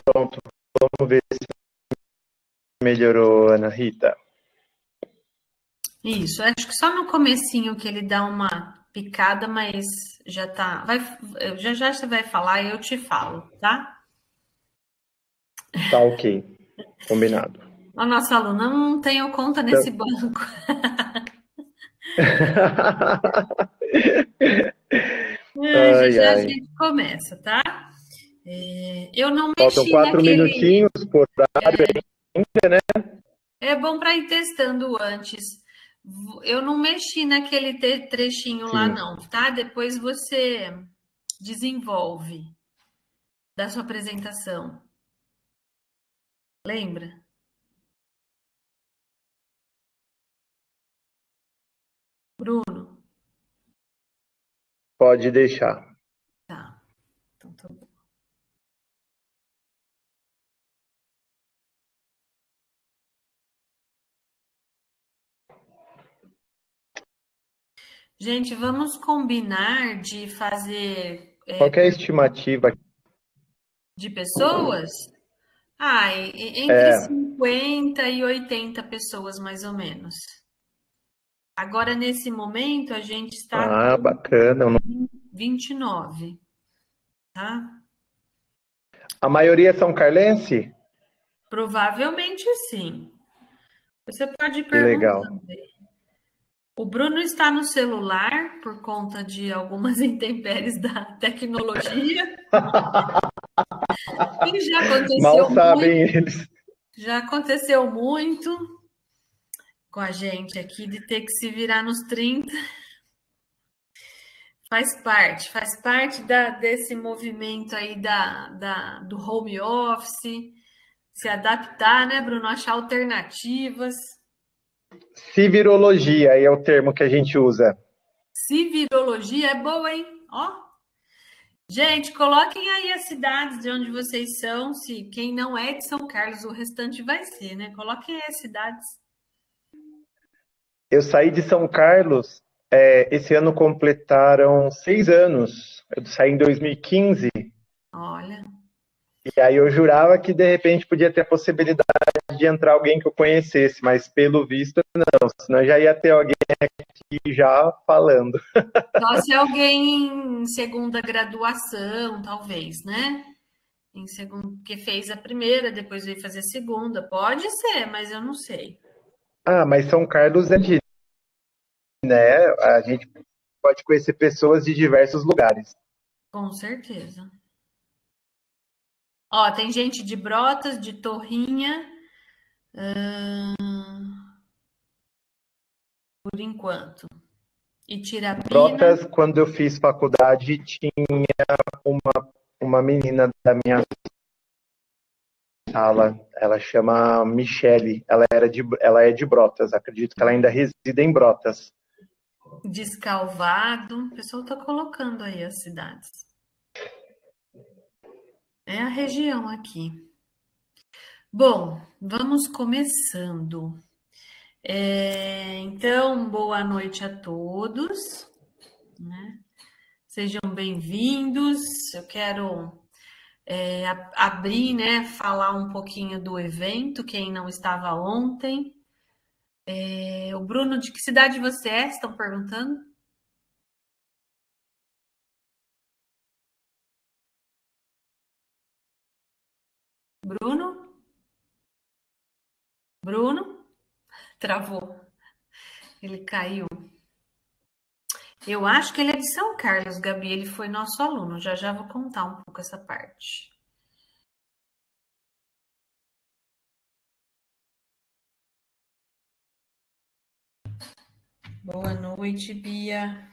Pronto, vamos ver se melhorou, Ana Rita. Isso, acho que só no comecinho que ele dá uma picada, mas já tá. Já já você vai falar e eu te falo, tá? Tá ok, combinado. A nossa aluna não tenho conta nesse Então... banco. Já Ai, já a ai. gente começa, tá? Eu não Faltam mexi 4 minutinhos naquele. por horário ainda, né? É bom para ir testando antes. Eu não mexi naquele trechinho lá, Sim. não, tá? Depois você desenvolve da sua apresentação. Lembra? Bruno? Pode deixar. Tá. Então tá bom. Gente, vamos combinar de fazer Qual que é a estimativa? de pessoas? Ah, entre É, 50 e 80 pessoas, mais ou menos. Agora, nesse momento, a gente está com bacana. 29, tá? A maioria são carlense? Provavelmente sim. Você pode ir Que legal. perguntando. O Bruno está no celular por conta de algumas intempéries da tecnologia. E já Mal aconteceu sabem muito, eles. já aconteceu muito com a gente aqui de ter que se virar nos 30. Faz parte desse movimento aí do home office, se adaptar, né, Bruno? Achar alternativas. Civirologia é o termo que a gente usa. Civirologia é boa, hein? Ó. Gente, coloquem aí as cidades de onde vocês são. Se quem não é de São Carlos, o restante vai ser, né? Coloquem aí as cidades. Eu saí de São Carlos, esse ano completaram 6 anos. Eu saí em 2015, Olha, e aí eu jurava que de repente podia ter a possibilidade de entrar alguém que eu conhecesse, mas pelo visto não, senão já ia ter alguém aqui já falando. só se alguém em segunda graduação, talvez, né? Em segundo, que fez a primeira, depois veio fazer a segunda. Pode ser, mas eu não sei. Ah, mas São Carlos é de, né? A gente pode conhecer pessoas de diversos lugares. Com certeza. Ó, tem gente de Brotas, de Torrinha, por enquanto. E Tirapina. Brotas, quando eu fiz faculdade, tinha uma menina da minha sala, ela chama Michele, ela é de Brotas, acredito que ela ainda reside em Brotas. Descalvado. O pessoal está colocando aí as cidades. É a região aqui. Bom, vamos começando. Então, boa noite a todos, né? Sejam bem-vindos. Eu quero abrir, né? Falar um pouquinho do evento, quem não estava ontem. O Bruno, de que cidade você é? Estão perguntando? Bruno? Bruno? Travou. Ele caiu. Eu acho que ele é de São Carlos, Gabi. Ele foi nosso aluno. Já já vou contar um pouco essa parte. Boa noite, Bia.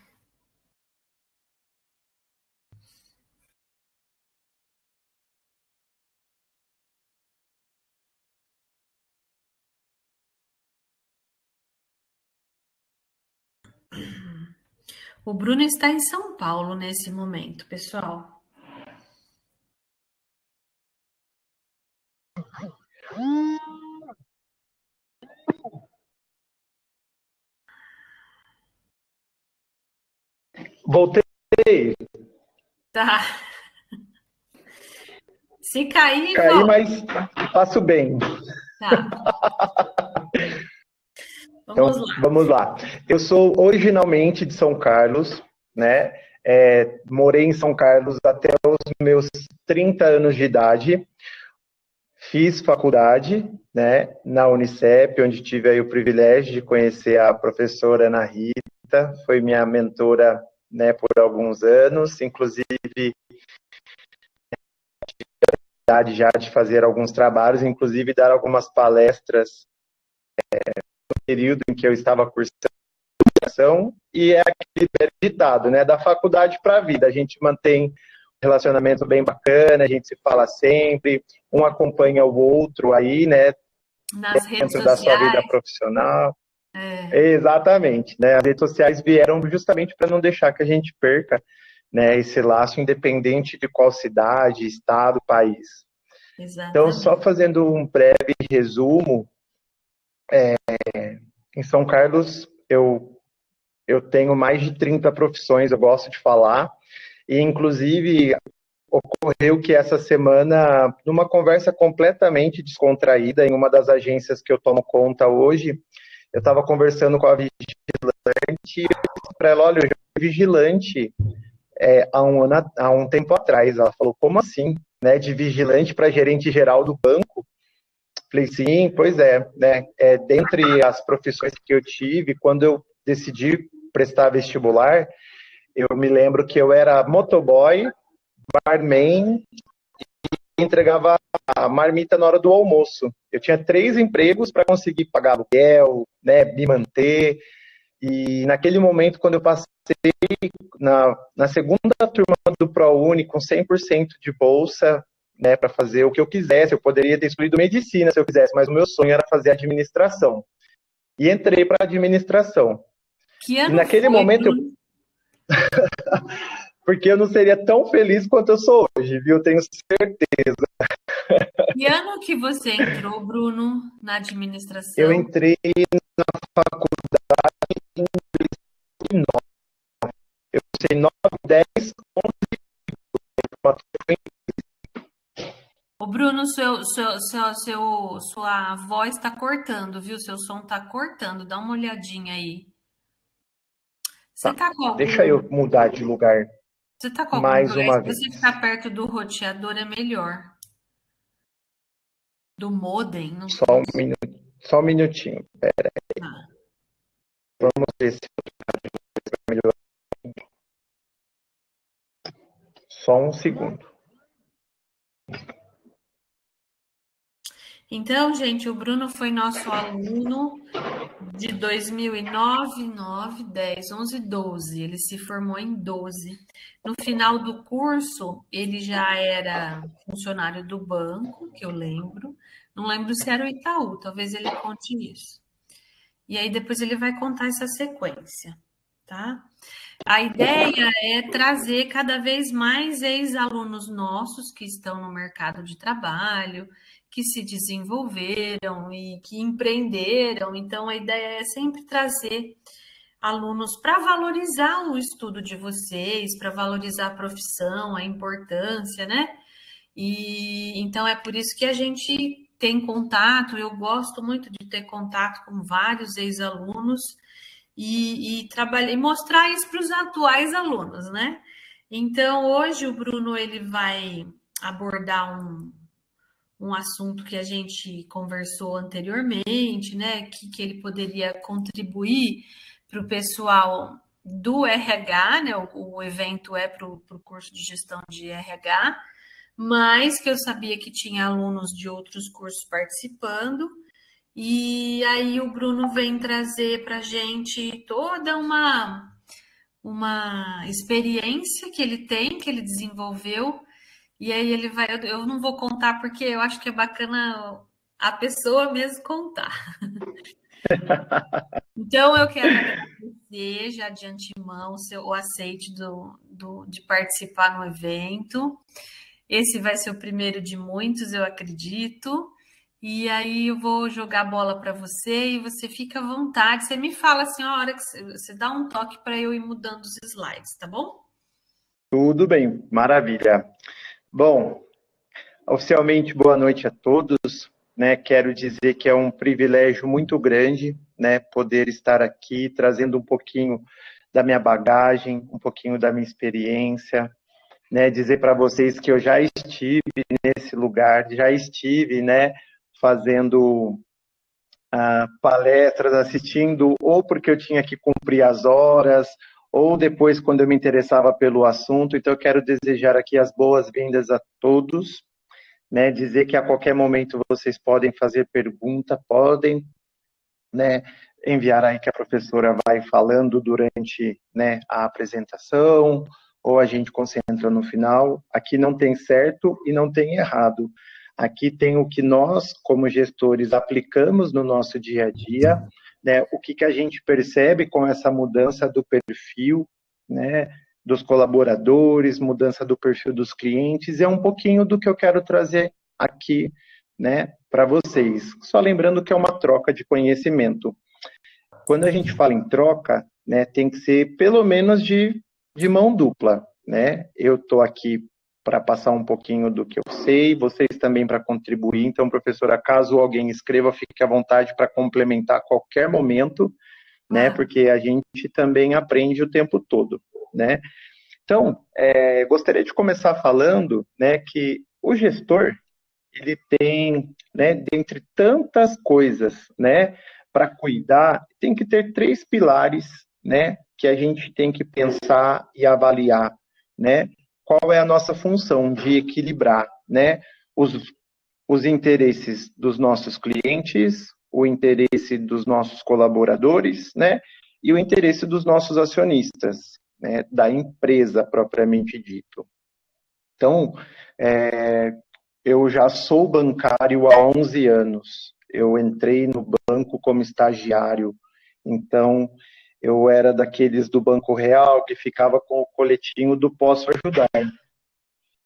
O Bruno está em São Paulo nesse momento, pessoal. Voltei. Tá. Se cair, Caí, volta. mas faço bem. Tá. Então, Vamos lá. vamos lá. Eu sou originalmente de São Carlos, né? Morei em São Carlos até os meus 30 anos de idade. Fiz faculdade, né, na Unicep, onde tive aí o privilégio de conhecer a professora Ana Rita, foi minha mentora, né, por alguns anos, inclusive já de fazer alguns trabalhos, inclusive dar algumas palestras no período em que eu estava cursando educação, e é aquele velho ditado, né, da faculdade para a vida, a gente mantém um relacionamento bem bacana, a gente se fala sempre, um acompanha o outro aí, né, Nas redes dentro da sua vida sociais. profissional. Exatamente, né? As redes sociais vieram justamente para não deixar que a gente perca, né, esse laço, independente de qual cidade, estado, país. Então, só Exatamente. fazendo um breve resumo, em São Carlos eu tenho mais de 30 profissões, eu gosto de falar, e inclusive ocorreu que essa semana, numa conversa completamente descontraída, em uma das agências que eu tomo conta hoje, eu estava conversando com a vigilante e eu disse para ela, olha, eu já fui vigilante há um tempo atrás. Ela falou, como assim? Né, de vigilante para gerente geral do banco? Falei, sim, pois é, né? Dentre as profissões que eu tive, quando eu decidi prestar vestibular, eu me lembro que eu era motoboy, barman, e entregava a marmita na hora do almoço. Eu tinha 3 empregos para conseguir pagar aluguel, né, me manter. E naquele momento, quando eu passei na segunda turma do ProUni, com 100% de bolsa, né, para fazer o que eu quisesse, eu poderia ter escolhido medicina se eu quisesse, mas o meu sonho era fazer administração. E entrei para administração. Que E ano naquele foi, momento, Bruno? porque eu não seria tão feliz quanto eu sou hoje, viu? Eu tenho certeza. Que ano que você entrou, Bruno, na Eu administração? entrei na faculdade em 2009. Eu sei 9, 10, Ô, Bruno, sua voz está cortando, viu? Seu som está cortando. Dá uma olhadinha aí. Você tá. tá com Deixa eu algum, mudar de lugar você tá com algum mais device? uma Se você vez. ficar perto do roteador é melhor. Do modem, não, não sei. Só um minutinho. Ah. Vamos ver se melhor. Só um segundo. Então, gente, o Bruno foi nosso aluno de 2009, 9, 10, 11, 12. Ele se formou em 12. No final do curso, ele já era funcionário do banco, que eu lembro. Não lembro se era o Itaú, talvez ele conte isso. E aí depois ele vai contar essa sequência, tá? A ideia é trazer cada vez mais ex-alunos nossos que estão no mercado de trabalho, que se desenvolveram e que empreenderam. Então, a ideia é sempre trazer alunos para valorizar o estudo de vocês, para valorizar a profissão, a importância, né? E então é por isso que a gente tem contato. Eu gosto muito de ter contato com vários ex-alunos e mostrar isso para os atuais alunos, né? Então, hoje o Bruno ele vai abordar um assunto que a gente conversou anteriormente, né? Que ele poderia contribuir para o pessoal do RH, né? O evento é para o curso de gestão de RH, mas que eu sabia que tinha alunos de outros cursos participando. E aí o Bruno vem trazer para a gente toda uma experiência que ele tem, que ele desenvolveu, e aí ele vai. Eu não vou contar porque eu acho que é bacana a pessoa mesmo contar. Então eu quero agradecer já de antemão o aceite de participar no evento. Esse vai ser o primeiro de muitos, eu acredito. E aí eu vou jogar a bola para você e você fica à vontade. Você me fala assim, a hora que você dá um toque para eu ir mudando os slides, tá bom? Tudo bem, maravilha. Bom, Oficialmente, boa noite a todos. Né? Quero dizer que é um privilégio muito grande, né, poder estar aqui trazendo um pouquinho da minha bagagem, um pouquinho da minha experiência, né, dizer para vocês que eu já estive nesse lugar, já estive, né, fazendo palestras, assistindo, ou porque eu tinha que cumprir as horas, ou depois quando eu me interessava pelo assunto. Então eu quero desejar aqui as boas-vindas a todos, né, dizer que a qualquer momento vocês podem fazer pergunta, podem, né, enviar aí que a professora vai falando durante, né, a apresentação, ou a gente concentra no final. Aqui não tem certo e não tem errado. Aqui tem o que nós, como gestores, aplicamos no nosso dia a dia, né, o que a gente percebe com essa mudança do perfil, né, dos colaboradores, mudança do perfil dos clientes, é um pouquinho do que eu quero trazer aqui, né, para vocês. Só lembrando que é uma troca de conhecimento. Quando a gente fala em troca, né, tem que ser pelo menos de mão dupla, né? Eu estou aqui para passar um pouquinho do que eu sei, vocês também para contribuir. Então, professora, caso alguém escreva, fique à vontade para complementar a qualquer momento, né? Porque a gente também aprende o tempo todo, né? Então, gostaria de começar falando, né, que o gestor, ele tem, né, dentre tantas coisas, né, para cuidar, tem que ter três pilares, né, que a gente tem que pensar e avaliar, né, qual é a nossa função de equilibrar, né, os interesses dos nossos clientes, o interesse dos nossos colaboradores, né, e o interesse dos nossos acionistas, né, da empresa propriamente dito. Então, eu já sou bancário há 11 anos. Eu entrei no banco como estagiário. Então, eu era daqueles do Banco Real que ficava com o coletinho do Posso Ajudar.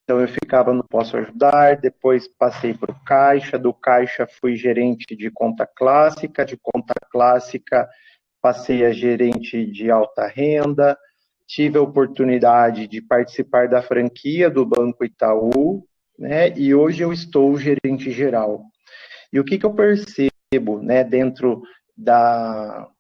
Então, eu ficava no Posso Ajudar, depois passei para o Caixa, do Caixa fui gerente de conta clássica, de conta clássica passei a gerente de alta renda, tive a oportunidade de participar da franquia do Banco Itaú, né, e hoje eu estou gerente geral. E o que eu percebo, né, dentro da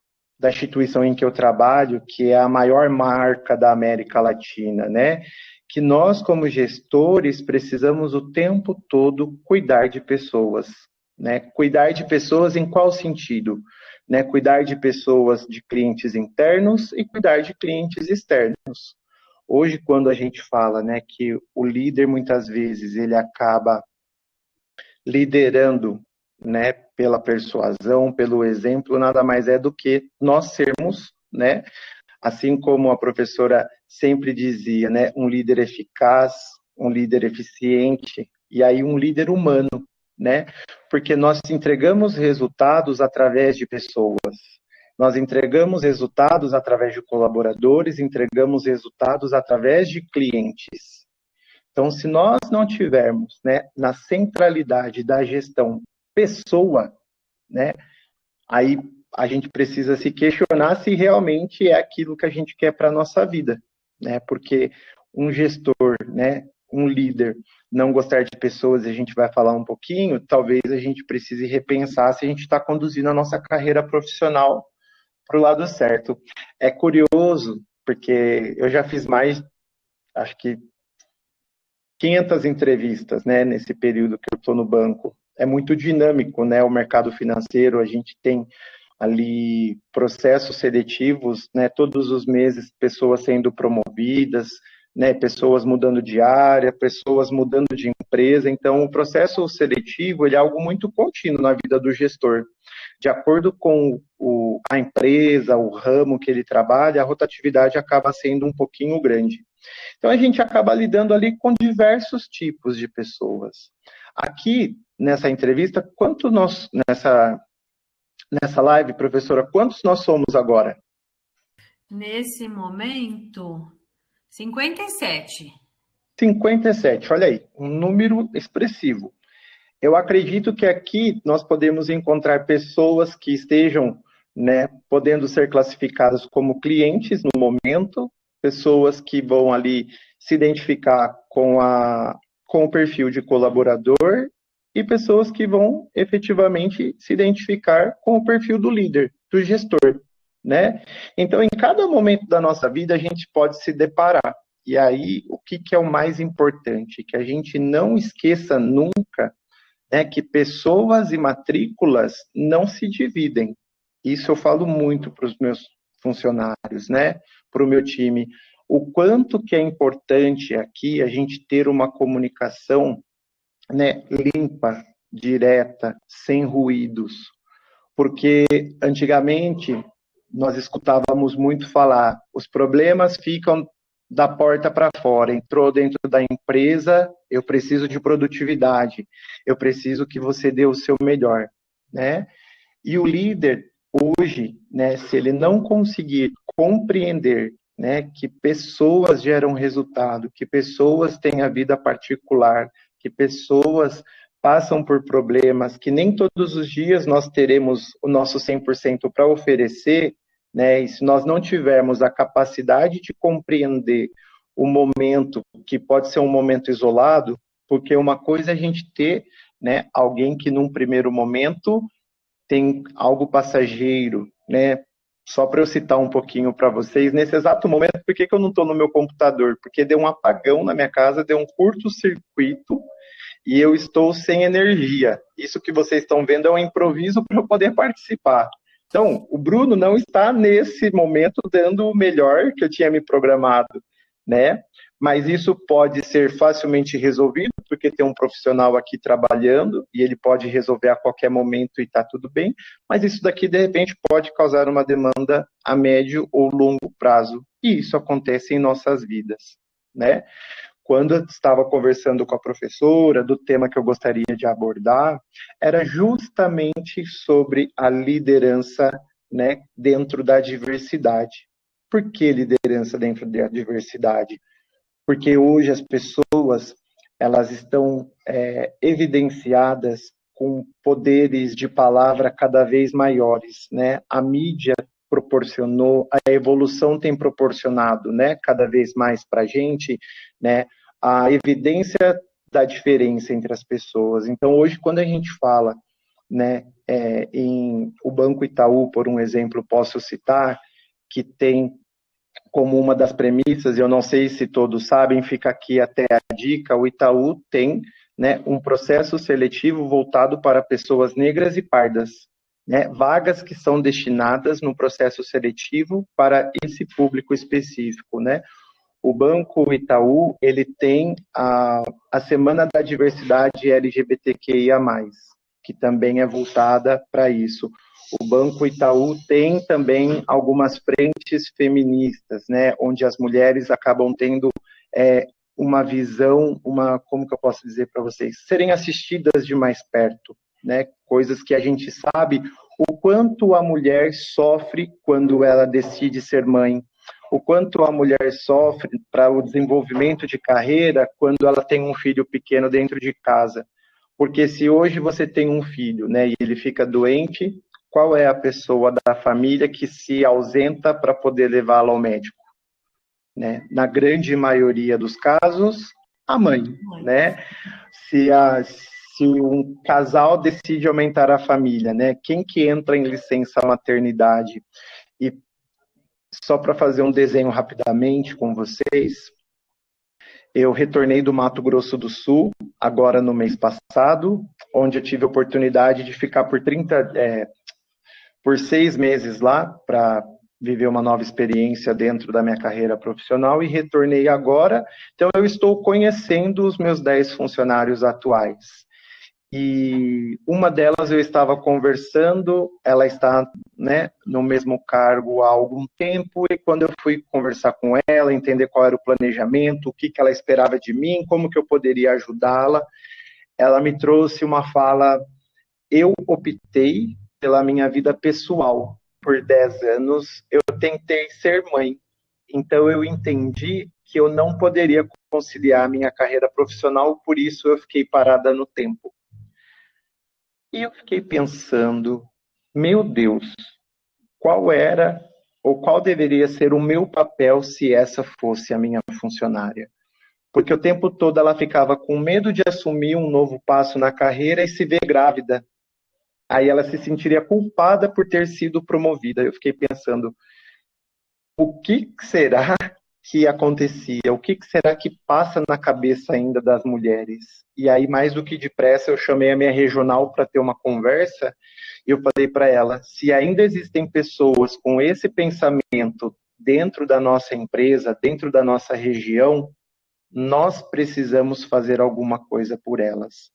instituição em que eu trabalho, que é a maior marca da América Latina, né, que nós, como gestores, precisamos o tempo todo cuidar de pessoas, né, cuidar de pessoas em qual sentido? Né, cuidar de pessoas, de clientes internos e cuidar de clientes externos. Hoje, quando a gente fala, né, que o líder, muitas vezes, ele acaba liderando, né, pela persuasão, pelo exemplo, nada mais é do que nós sermos, né, assim como a professora sempre dizia, né, um líder eficaz, um líder eficiente, e aí um líder humano, né, porque nós entregamos resultados através de pessoas. Nós entregamos resultados através de colaboradores, entregamos resultados através de clientes. Então, se nós não tivermos, né, na centralidade da gestão pessoa, né, aí a gente precisa se questionar se realmente é aquilo que a gente quer para a nossa vida, né? Porque um gestor, né, um líder, não gostar de pessoas, e a gente vai falar um pouquinho, talvez a gente precise repensar se a gente está conduzindo a nossa carreira profissional para o lado certo. É curioso, porque eu já fiz mais, acho que 500 entrevistas, né, nesse período que eu estou no banco. É muito dinâmico, né, o mercado financeiro, a gente tem ali processos seletivos, né, todos os meses pessoas sendo promovidas, né, pessoas mudando de área, pessoas mudando de empresa. Então, o processo seletivo ele é algo muito contínuo na vida do gestor. De acordo com a empresa, o ramo que ele trabalha, a rotatividade acaba sendo um pouquinho grande. Então, a gente acaba lidando ali com diversos tipos de pessoas. Aqui, nessa entrevista, nessa live, professora, quantos nós somos agora? Nesse momento, 57. 57, olha aí, um número expressivo. Eu acredito que aqui nós podemos encontrar pessoas que estejam, né, podendo ser classificadas como clientes no momento, pessoas que vão ali se identificar com com o perfil de colaborador e pessoas que vão efetivamente se identificar com o perfil do líder, do gestor, né? Então, em cada momento da nossa vida, a gente pode se deparar. E aí, o que é o mais importante? Que a gente não esqueça nunca, né, que pessoas e matrículas não se dividem. Isso eu falo muito para os meus funcionários, né, para o meu time. O quanto que é importante aqui a gente ter uma comunicação, né, limpa, direta, sem ruídos. Porque antigamente nós escutávamos muito falar, os problemas ficam da porta para fora, entrou dentro da empresa, eu preciso de produtividade, eu preciso que você dê o seu melhor, né? E o líder hoje, né, se ele não conseguir compreender, né, que pessoas geram resultado, que pessoas têm a vida particular, que pessoas passam por problemas, que nem todos os dias nós teremos o nosso 100% para oferecer, né? E se nós não tivermos a capacidade de compreender o momento, que pode ser um momento isolado, porque uma coisa é a gente ter, né, alguém que num primeiro momento tem algo passageiro, né? Só para eu citar um pouquinho para vocês, nesse exato momento, por que eu não estou no meu computador? Porque deu um apagão na minha casa, deu um curto-circuito e eu estou sem energia. Isso que vocês estão vendo é um improviso para eu poder participar. Então, o Bruno não está nesse momento dando o melhor que eu tinha me programado, né? Mas isso pode ser facilmente resolvido, porque tem um profissional aqui trabalhando e ele pode resolver a qualquer momento e está tudo bem, mas isso daqui, de repente, pode causar uma demanda a médio ou longo prazo, e isso acontece em nossas vidas, né? Quando eu estava conversando com a professora do tema que eu gostaria de abordar, era justamente sobre a liderança, né, dentro da diversidade. Por que liderança dentro da diversidade? Porque hoje as pessoas, elas estão evidenciadas com poderes de palavra cada vez maiores, né? A mídia proporcionou, a evolução tem proporcionado, né, cada vez mais para a gente, né, a evidência da diferença entre as pessoas. Então, hoje, quando a gente fala, né, em o Banco Itaú, por um exemplo, posso citar, que tem como uma das premissas, eu não sei se todos sabem, fica aqui até a dica, o Itaú tem, né, um processo seletivo voltado para pessoas negras e pardas, né, vagas que são destinadas no processo seletivo para esse público específico, né. O Banco Itaú, ele tem a Semana da Diversidade LGBTQIA+, que também é voltada para isso. O Banco Itaú tem também algumas frentes feministas, né, onde as mulheres acabam tendo uma visão, como que eu posso dizer para vocês, serem assistidas de mais perto, né, coisas que a gente sabe o quanto a mulher sofre quando ela decide ser mãe, o quanto a mulher sofre para o desenvolvimento de carreira quando ela tem um filho pequeno dentro de casa. Porque se hoje você tem um filho, né, e ele fica doente, qual é a pessoa da família que se ausenta para poder levá-lo ao médico? Né? Na grande maioria dos casos, a mãe, né? Se um casal decide aumentar a família, né? Quem que entra em licença maternidade? E só para fazer um desenho rapidamente com vocês, eu retornei do Mato Grosso do Sul, agora no mês passado, onde eu tive a oportunidade de ficar por 6 meses lá, para viver uma nova experiência dentro da minha carreira profissional, e retornei agora. Então, eu estou conhecendo os meus 10 funcionários atuais. E uma delas eu estava conversando, ela está, né, no mesmo cargo há algum tempo, e quando eu fui conversar com ela, entender qual era o planejamento, o que ela esperava de mim, como que eu poderia ajudá-la, ela me trouxe uma fala: eu optei pela minha vida pessoal. Por 10 anos, eu tentei ser mãe. Então, eu entendi que eu não poderia conciliar a minha carreira profissional, por isso eu fiquei parada no tempo. E eu fiquei pensando, meu Deus, qual era ou qual deveria ser o meu papel se essa fosse a minha funcionária? porque o tempo todo ela ficava com medo de assumir um novo passo na carreira e se ver grávida. Aí ela se sentiria culpada por ter sido promovida. Eu fiquei pensando, o que será que acontecia? O que será que passa na cabeça ainda das mulheres? E aí, mais do que depressa, eu chamei a minha regional para ter uma conversa e eu falei para ela, se ainda existem pessoas com esse pensamento dentro da nossa empresa, dentro da nossa região, nós precisamos fazer alguma coisa por elas.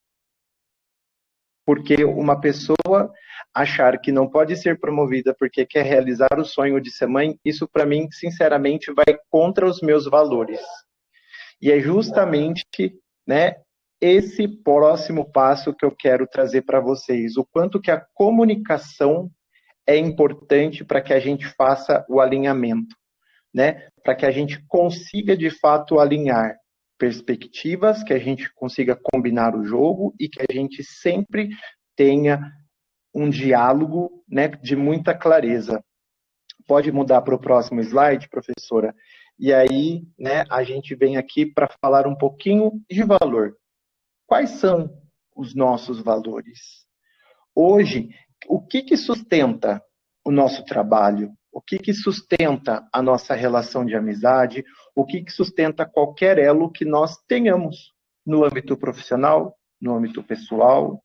Porque uma pessoa achar que não pode ser promovida porque quer realizar o sonho de ser mãe, isso para mim, sinceramente, vai contra os meus valores. E é justamente, né, esse próximo passo que eu quero trazer para vocês, o quanto que a comunicação é importante para que a gente faça o alinhamento, né? Para que a gente consiga, de fato, alinhar perspectivas, que a gente consiga combinar o jogo e que a gente sempre tenha um diálogo, né, de muita clareza. Pode mudar para o próximo slide, professora? E aí, né, a gente vem aqui para falar um pouquinho de valor. Quais são os nossos valores? Hoje, o que sustenta o nosso trabalho? O que sustenta a nossa relação de amizade? O que sustenta qualquer elo que nós tenhamos no âmbito profissional, no âmbito pessoal,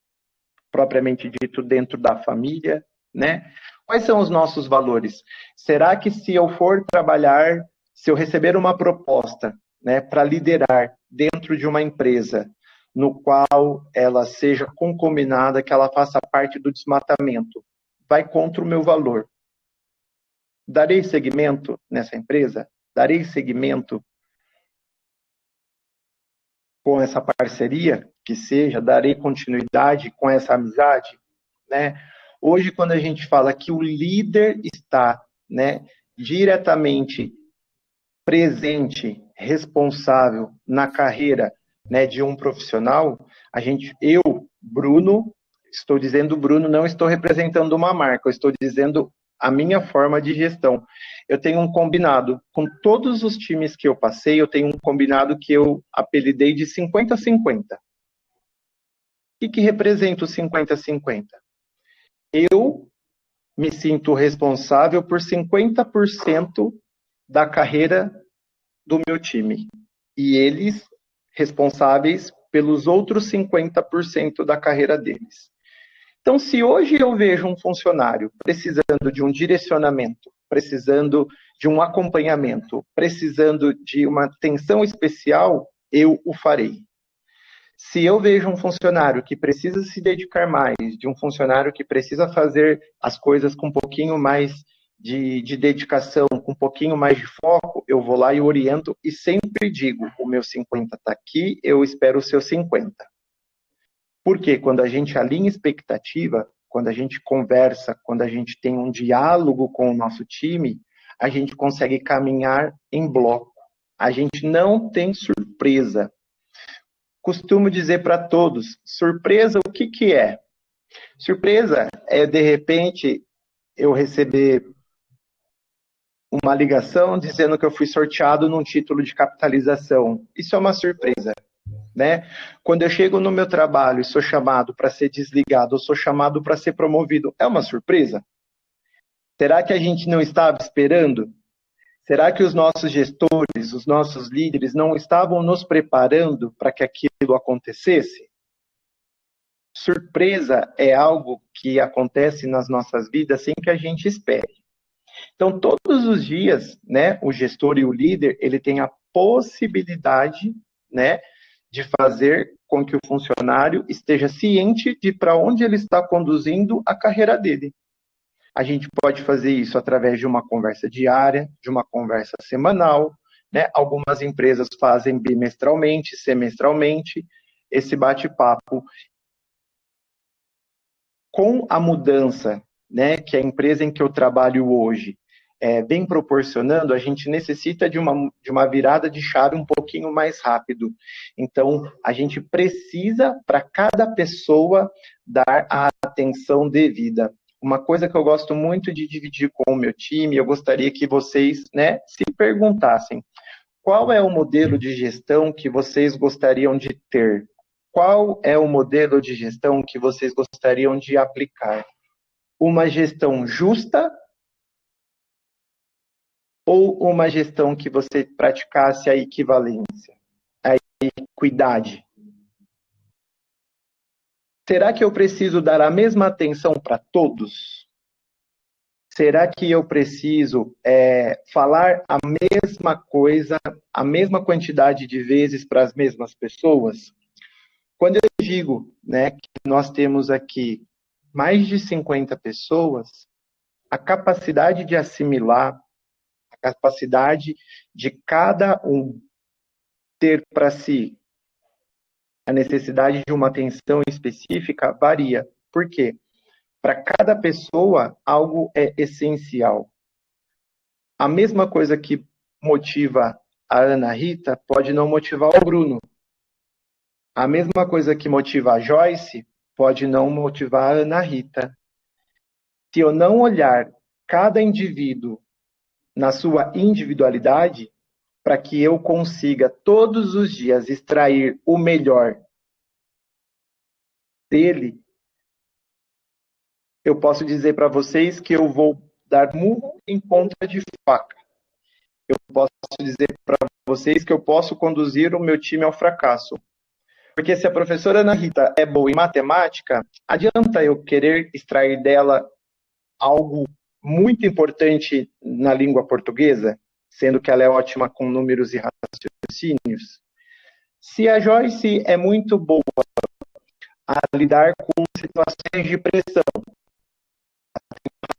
propriamente dito dentro da família, né? Quais são os nossos valores? Será que se eu for trabalhar, se eu receber uma proposta, né, para liderar dentro de uma empresa, no qual ela seja concominada, que ela faça parte do desmatamento, vai contra o meu valor? Darei seguimento nessa empresa? Darei seguimento com essa parceria, que seja, darei continuidade com essa amizade, né? Hoje, quando a gente fala que o líder está, né, diretamente presente, responsável na carreira, né, de um profissional, eu, Bruno, estou dizendo Bruno, não estou representando uma marca, eu estou dizendo a minha forma de gestão. Eu tenho um combinado com todos os times que eu passei, eu tenho um combinado que eu apelidei de 50-50. O que representa o 50-50? Eu me sinto responsável por 50% da carreira do meu time. E eles responsáveis pelos outros 50% da carreira deles. Então, se hoje eu vejo um funcionário precisando de um direcionamento, precisando de um acompanhamento, precisando de uma atenção especial, eu o farei. Se eu vejo um funcionário que precisa se dedicar mais, de um funcionário que precisa fazer as coisas com um pouquinho mais de dedicação, com um pouquinho mais de foco, eu vou lá e oriento e sempre digo, o meu 50 está aqui, eu espero o seu 50. Porque quando a gente alinha expectativa, quando a gente conversa, quando a gente tem um diálogo com o nosso time, a gente consegue caminhar em bloco. A gente não tem surpresa. Costumo dizer para todos, surpresa o que é? Surpresa é, de repente, eu receber uma ligação dizendo que eu fui sorteado num título de capitalização. Isso é uma surpresa, né? Quando eu chego no meu trabalho e sou chamado para ser desligado, ou sou chamado para ser promovido, é uma surpresa? Será que a gente não estava esperando? Será que os nossos gestores, os nossos líderes não estavam nos preparando para que aquilo acontecesse? Surpresa é algo que acontece nas nossas vidas sem que a gente espere. Então, todos os dias, né, o gestor e o líder, ele tem a possibilidade, né, de fazer com que o funcionário esteja ciente de para onde ele está conduzindo a carreira dele. A gente pode fazer isso através de uma conversa diária, de uma conversa semanal, né? Algumas empresas fazem bimestralmente, semestralmente, esse bate-papo. Com a mudança, né, que a empresa em que eu trabalho hoje vem proporcionando, a gente necessita de uma virada de chave um pouquinho mais rápido. Então, a gente precisa, para cada pessoa, dar a atenção devida. Uma coisa que eu gosto muito de dividir com o meu time, eu gostaria que vocês, né, se perguntassem, qual é o modelo de gestão que vocês gostariam de ter? Qual é o modelo de gestão que vocês gostariam de aplicar? Uma gestão justa ou uma gestão que você praticasse a equivalência, a equidade? Será que eu preciso dar a mesma atenção para todos? Será que eu preciso falar a mesma coisa, a mesma quantidade de vezes para as mesmas pessoas? Quando eu digo, né, que nós temos aqui mais de 50 pessoas, a capacidade de assimilar, a capacidade de cada um ter para si a necessidade de uma atenção específica varia. Por quê? Para cada pessoa, algo é essencial. A mesma coisa que motiva a Ana Rita pode não motivar o Bruno. A mesma coisa que motiva a Joyce pode não motivar a Ana Rita. Se eu não olhar cada indivíduo na sua individualidade, para que eu consiga todos os dias extrair o melhor dele, eu posso dizer para vocês que eu vou dar murro em ponta de faca. Eu posso dizer para vocês que eu posso conduzir o meu time ao fracasso. Porque se a professora Ana Rita é boa em matemática, adianta eu querer extrair dela algo muito importante na língua portuguesa, sendo que ela é ótima com números e raciocínios? Se a Joyce é muito boa a lidar com situações de pressão,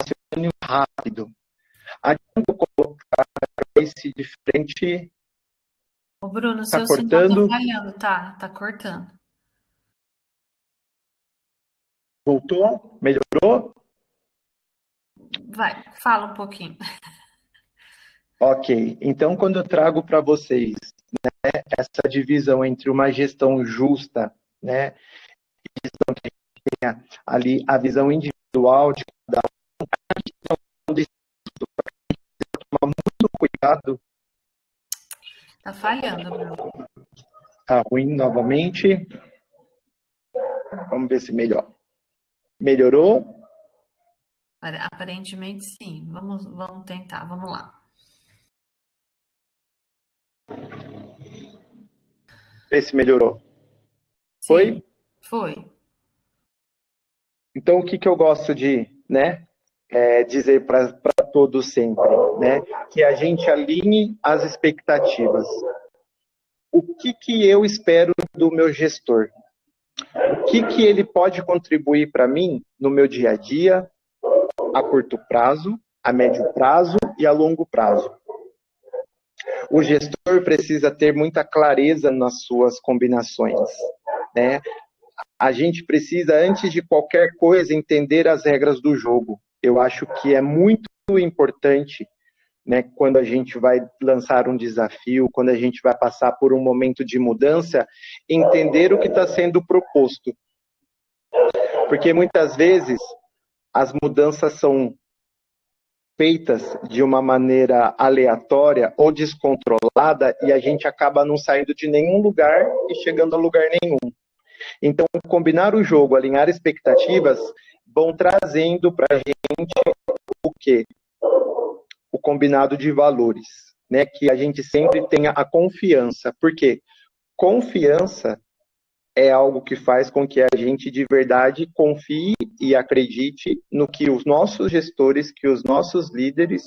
raciocínio rápido, adianta eu colocar a Joyce de frente. Ô, Bruno, Tá seu sinal cortando? tá falhando, tá cortando. Voltou? Melhorou? Vai, fala um pouquinho. Ok. Então, quando eu trago para vocês, né, essa divisão entre uma gestão justa, né, gestão que tenha ali a visão individual de cada um, tomar muito cuidado. Tá falhando, Bruno. Tá ruim novamente. Vamos ver se melhora. Melhorou? Aparentemente sim. Vamos tentar, vamos lá. Vê se melhorou. Sim, Foi? foi. Então, o que eu gosto de, né, dizer para todos sempre, né, que a gente alinhe as expectativas. O que eu espero do meu gestor? O que ele pode contribuir para mim no meu dia a dia, a curto prazo, a médio prazo e a longo prazo? O gestor precisa ter muita clareza nas suas combinações, né? A gente precisa, antes de qualquer coisa, entender as regras do jogo. Eu acho que é muito importante, né, quando a gente vai lançar um desafio, quando a gente vai passar por um momento de mudança, entender o que está sendo proposto. Porque muitas vezes as mudanças são feitas de uma maneira aleatória ou descontrolada e a gente acaba não saindo de nenhum lugar e chegando a lugar nenhum. Então, combinar o jogo, alinhar expectativas, vão trazendo para a gente o quê? O combinado de valores, né? Que a gente sempre tenha a confiança. Por quê? Confiança é algo que faz com que a gente de verdade confie e acredite no que os nossos gestores, que os nossos líderes,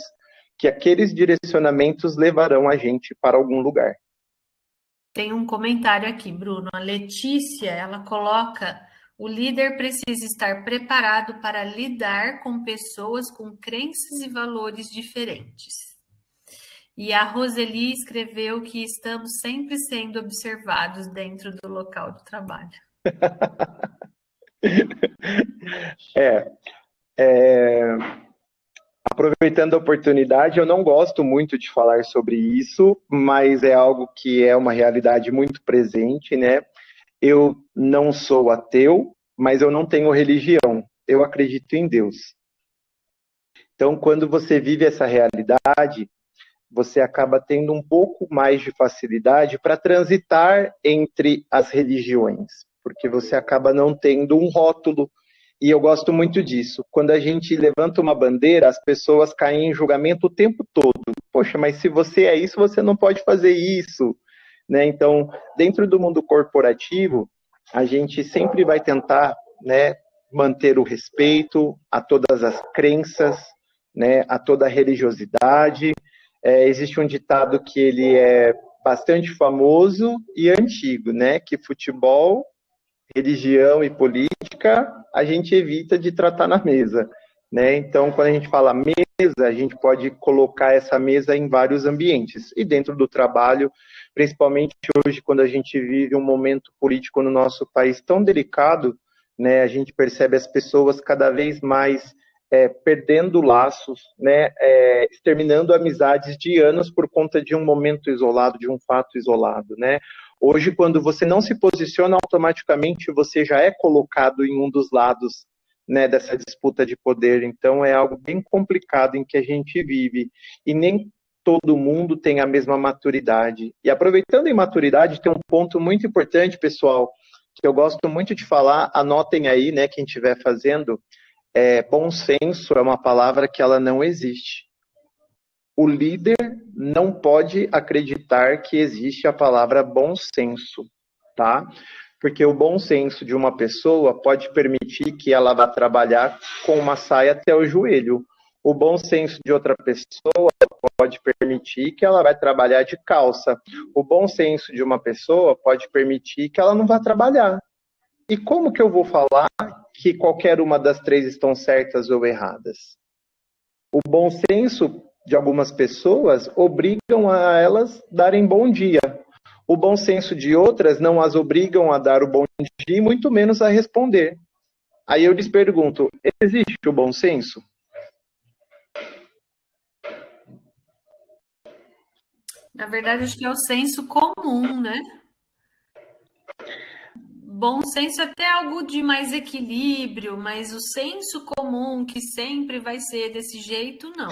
que aqueles direcionamentos levarão a gente para algum lugar. Tem um comentário aqui, Bruno. A Letícia, ela coloca: o líder precisa estar preparado para lidar com pessoas com crenças e valores diferentes. E a Roseli escreveu que estamos sempre sendo observados dentro do local de trabalho. Aproveitando a oportunidade, eu não gosto muito de falar sobre isso, mas é algo que é uma realidade muito presente, né? Eu não sou ateu, mas eu não tenho religião. Eu acredito em Deus. Então, quando você vive essa realidade, você acaba tendo um pouco mais de facilidade para transitar entre as religiões, porque você acaba não tendo um rótulo. E eu gosto muito disso. Quando a gente levanta uma bandeira, as pessoas caem em julgamento o tempo todo. Poxa, mas se você é isso, você não pode fazer isso, né? Então, dentro do mundo corporativo, a gente sempre vai tentar, né, manter o respeito a todas as crenças, né, a toda a religiosidade. Existe um ditado que ele é bastante famoso e antigo, né, que futebol, religião e política a gente evita de tratar na mesa, né? Então, quando a gente fala mesa, a gente pode colocar essa mesa em vários ambientes. E dentro do trabalho, principalmente hoje, quando a gente vive um momento político no nosso país tão delicado, né? A gente percebe as pessoas cada vez mais perdendo laços, né? Exterminando amizades de anos por conta de um momento isolado, de um fato isolado, né? Hoje, quando você não se posiciona, automaticamente você já é colocado em um dos lados, né, dessa disputa de poder. Então, é algo bem complicado em que a gente vive. E nem todo mundo tem a mesma maturidade. E aproveitando a imaturidade, tem um ponto muito importante, pessoal, que eu gosto muito de falar, anotem aí, né, quem estiver fazendo, bom senso é uma palavra que ela não existe. O líder não pode acreditar que existe a palavra bom senso, tá? Porque o bom senso de uma pessoa pode permitir que ela vá trabalhar com uma saia até o joelho. O bom senso de outra pessoa pode permitir que ela vai trabalhar de calça. O bom senso de uma pessoa pode permitir que ela não vá trabalhar. E como que eu vou falar que qualquer uma das três estão certas ou erradas? O bom senso de algumas pessoas obrigam a elas darem bom dia. O bom senso de outras não as obrigam a dar o bom dia e muito menos a responder. Aí eu lhes pergunto, existe o bom senso? Na verdade, acho que é o senso comum, né? Bom senso é até algo de mais equilíbrio, mas o senso comum que sempre vai ser desse jeito, não.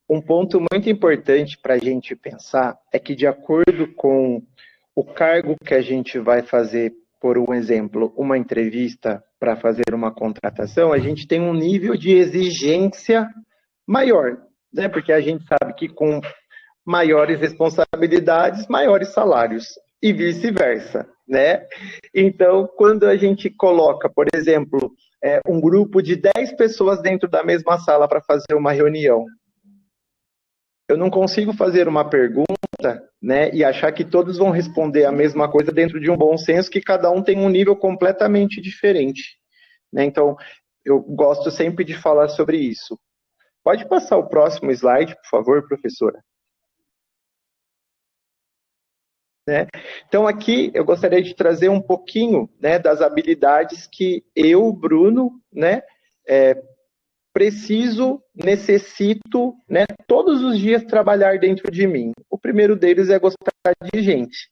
Um ponto muito importante para a gente pensar é que, de acordo com o cargo que a gente vai fazer, por um exemplo, uma entrevista para fazer uma contratação, a gente tem um nível de exigência maior, né? Porque a gente sabe que com maiores responsabilidades, maiores salários, e vice-versa, né? Então, quando a gente coloca, por exemplo, um grupo de 10 pessoas dentro da mesma sala para fazer uma reunião, eu não consigo fazer uma pergunta, né, e achar que todos vão responder a mesma coisa dentro de um bom senso, que cada um tem um nível completamente diferente, né? Então, eu gosto sempre de falar sobre isso. Pode passar o próximo slide, por favor, professora? Né? Então, aqui eu gostaria de trazer um pouquinho, né, das habilidades que eu, Bruno, né, necessito, né, todos os dias trabalhar dentro de mim. O primeiro deles é gostar de gente,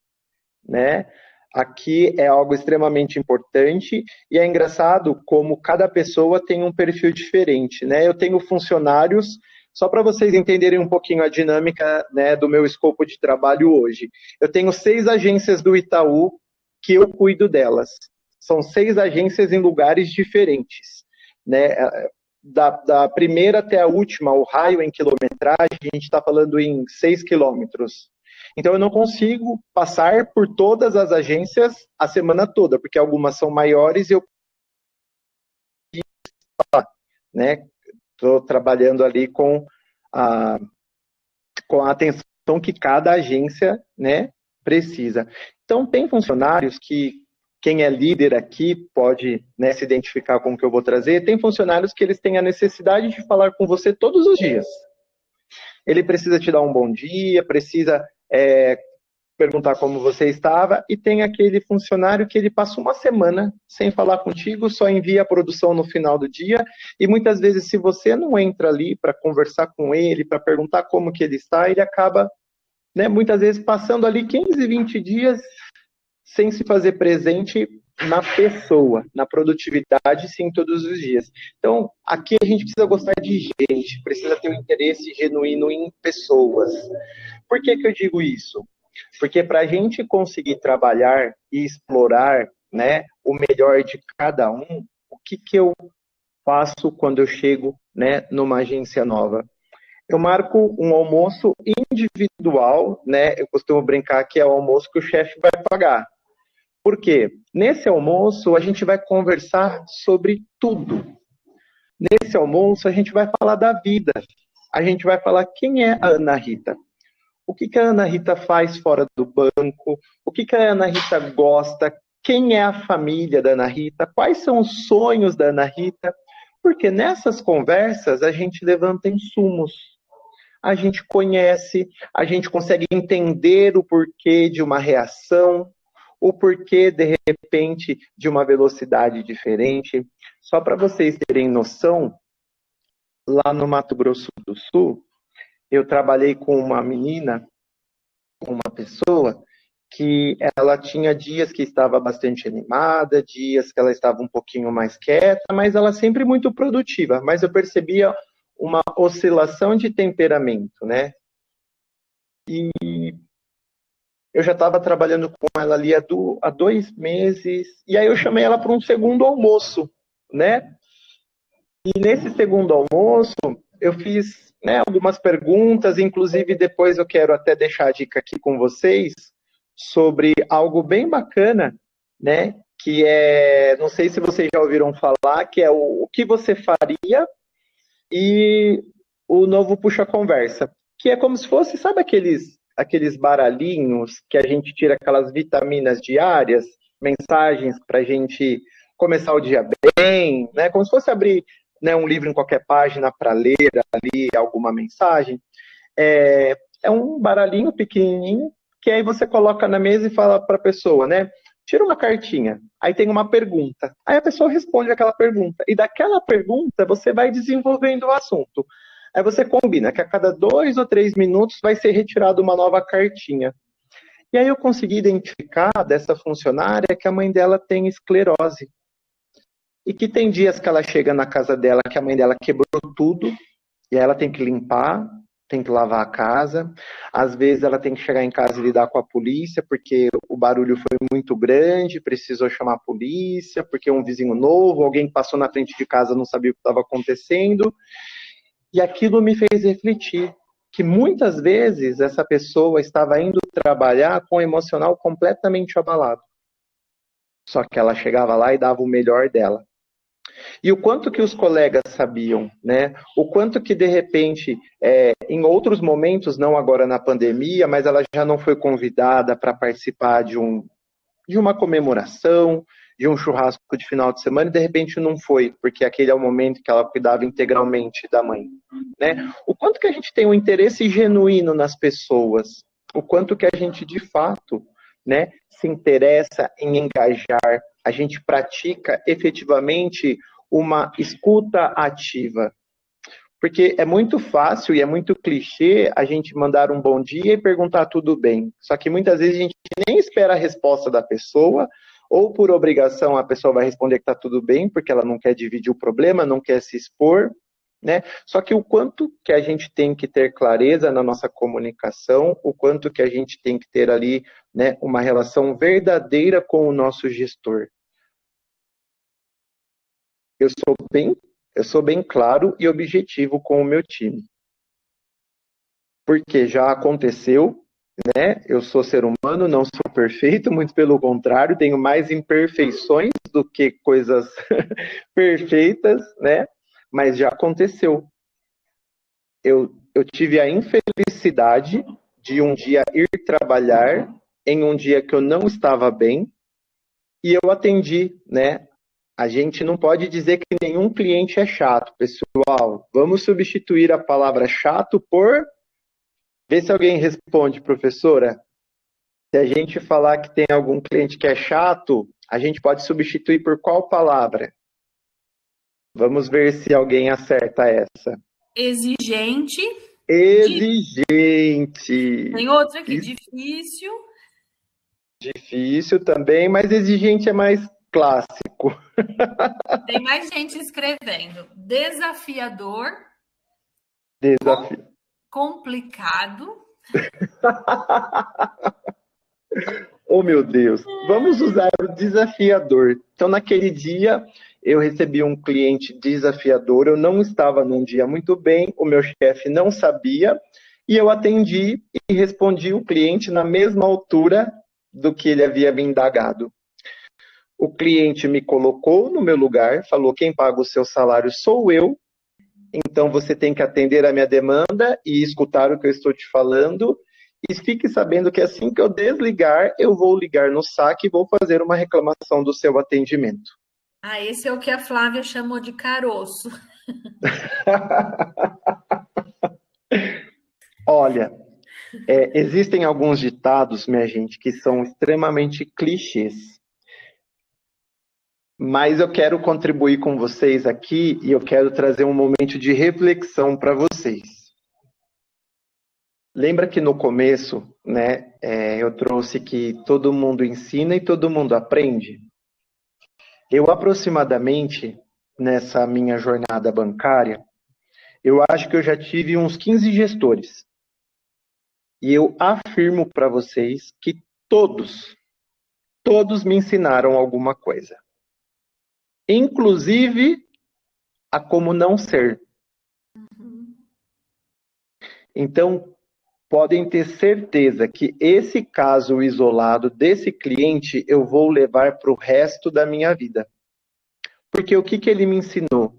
né? Aqui é algo extremamente importante e é engraçado como cada pessoa tem um perfil diferente, né? Eu tenho funcionários, só para vocês entenderem um pouquinho a dinâmica, né, do meu escopo de trabalho hoje. Eu tenho 6 agências do Itaú que eu cuido delas. São 6 agências em lugares diferentes, né? Da primeira até a última, o raio em quilometragem, a gente está falando em 6 quilômetros. Então, eu não consigo passar por todas as agências a semana toda, porque algumas são maiores e eu, né, estou trabalhando ali com a atenção que cada agência, né, precisa. Então, tem funcionários que quem é líder aqui pode, né, se identificar com o que eu vou trazer. Tem funcionários que eles têm a necessidade de falar com você todos os dias. Ele precisa te dar um bom dia, precisa perguntar como você estava, e tem aquele funcionário que ele passa uma semana sem falar contigo, só envia a produção no final do dia, e muitas vezes, se você não entra ali para conversar com ele, para perguntar como que ele está, ele acaba, né, muitas vezes passando ali 15, 20 dias sem se fazer presente na pessoa, na produtividade, sim, todos os dias. Então, aqui a gente precisa gostar de gente, precisa ter um interesse genuíno em pessoas. Por que que eu digo isso? Porque para a gente conseguir trabalhar e explorar, né, o melhor de cada um, o que que eu faço quando eu chego, né, numa agência nova? Eu marco um almoço individual, né? Eu costumo brincar que é o almoço que o chefe vai pagar. Por quê? Nesse almoço a gente vai conversar sobre tudo. Nesse almoço a gente vai falar da vida. A gente vai falar quem é a Ana Rita. O que que a Ana Rita faz fora do banco? O que que a Ana Rita gosta? Quem é a família da Ana Rita? Quais são os sonhos da Ana Rita? Porque nessas conversas a gente levanta insumos. A gente conhece, a gente consegue entender o porquê de uma reação, o porquê, de repente, de uma velocidade diferente. Só para vocês terem noção, lá no Mato Grosso do Sul, eu trabalhei com uma menina, com uma pessoa, que ela tinha dias que estava bastante animada, dias que ela estava um pouquinho mais quieta, mas ela sempre muito produtiva. Mas eu percebia uma oscilação de temperamento, né? E eu já estava trabalhando com ela ali há 2 meses, e aí eu chamei ela para um segundo almoço, né? E nesse segundo almoço, eu fiz, né, algumas perguntas, inclusive depois eu quero até deixar a dica aqui com vocês sobre algo bem bacana, né? Que é, não sei se vocês já ouviram falar, que é o que você faria e o novo puxa-conversa, que é como se fosse, sabe aqueles baralhinhos que a gente tira aquelas vitaminas diárias, mensagens para a gente começar o dia bem, né? Como se fosse abrir, né, um livro em qualquer página para ler ali alguma mensagem. É um baralhinho pequenininho que aí você coloca na mesa e fala para a pessoa, né? Tira uma cartinha, aí tem uma pergunta. Aí a pessoa responde aquela pergunta. E daquela pergunta você vai desenvolvendo o assunto. Aí você combina que a cada 2 ou 3 minutos vai ser retirada uma nova cartinha. E aí eu consegui identificar dessa funcionária que a mãe dela tem esclerose. E que tem dias que ela chega na casa dela que a mãe dela quebrou tudo, e aí ela tem que limpar, tem que lavar a casa. Às vezes ela tem que chegar em casa e lidar com a polícia, porque o barulho foi muito grande, precisou chamar a polícia, porque um vizinho novo, alguém que passou na frente de casa não sabia o que estava acontecendo. E aquilo me fez refletir que muitas vezes essa pessoa estava indo trabalhar com o emocional completamente abalado. Só que ela chegava lá e dava o melhor dela. E o quanto que os colegas sabiam, né? O quanto que, de repente, em outros momentos, não agora na pandemia, mas ela já não foi convidada para participar de uma comemoração, de um churrasco de final de semana, e de repente não foi, porque aquele é o momento que ela cuidava integralmente da mãe, né? O quanto que a gente tem um interesse genuíno nas pessoas, o quanto que a gente, de fato, né, se interessa em engajar, a gente pratica efetivamente uma escuta ativa. Porque é muito fácil e é muito clichê a gente mandar um bom dia e perguntar tudo bem. Só que muitas vezes a gente nem espera a resposta da pessoa, ou por obrigação a pessoa vai responder que está tudo bem, porque ela não quer dividir o problema, não quer se expor, né? Só que o quanto que a gente tem que ter clareza na nossa comunicação, o quanto que a gente tem que ter ali, né, uma relação verdadeira com o nosso gestor. Eu sou bem claro e objetivo com o meu time. Porque já aconteceu, né? Eu sou ser humano, não sou perfeito, muito pelo contrário, tenho mais imperfeições do que coisas perfeitas, né? Mas já aconteceu. Eu tive a infelicidade de um dia ir trabalhar em um dia que eu não estava bem e eu atendi, né? A gente não pode dizer que nenhum cliente é chato, pessoal. Vamos substituir a palavra chato por... Vê se alguém responde, professora. Se a gente falar que tem algum cliente que é chato, a gente pode substituir por qual palavra? Vamos ver se alguém acerta essa. Exigente. Exigente. Tem outra aqui, difícil. Difícil também, mas exigente é mais clássico. Tem mais gente escrevendo. Desafiador, Desafio. complicado. Oh, meu Deus. Vamos usar o desafiador. Então, naquele dia, eu recebi um cliente desafiador. Eu não estava num dia muito bem, o meu chefe não sabia, e eu atendi e respondi o cliente na mesma altura do que ele havia me indagado. O cliente me colocou no meu lugar, falou: quem paga o seu salário sou eu, então você tem que atender a minha demanda e escutar o que eu estou te falando. E fique sabendo que assim que eu desligar, eu vou ligar no saque e vou fazer uma reclamação do seu atendimento. Ah, esse é o que a Flávia chamou de caroço. Olha, existem alguns ditados, minha gente, que são extremamente clichês. Mas eu quero contribuir com vocês aqui e eu quero trazer um momento de reflexão para vocês. Lembra que no começo, né, eu trouxe que todo mundo ensina e todo mundo aprende? Eu aproximadamente, nessa minha jornada bancária, eu acho que eu já tive uns 15 gestores. E eu afirmo para vocês que todos me ensinaram alguma coisa. Inclusive a como não ser. Então, podem ter certeza que esse caso isolado desse cliente eu vou levar para o resto da minha vida. Porque o que ele me ensinou?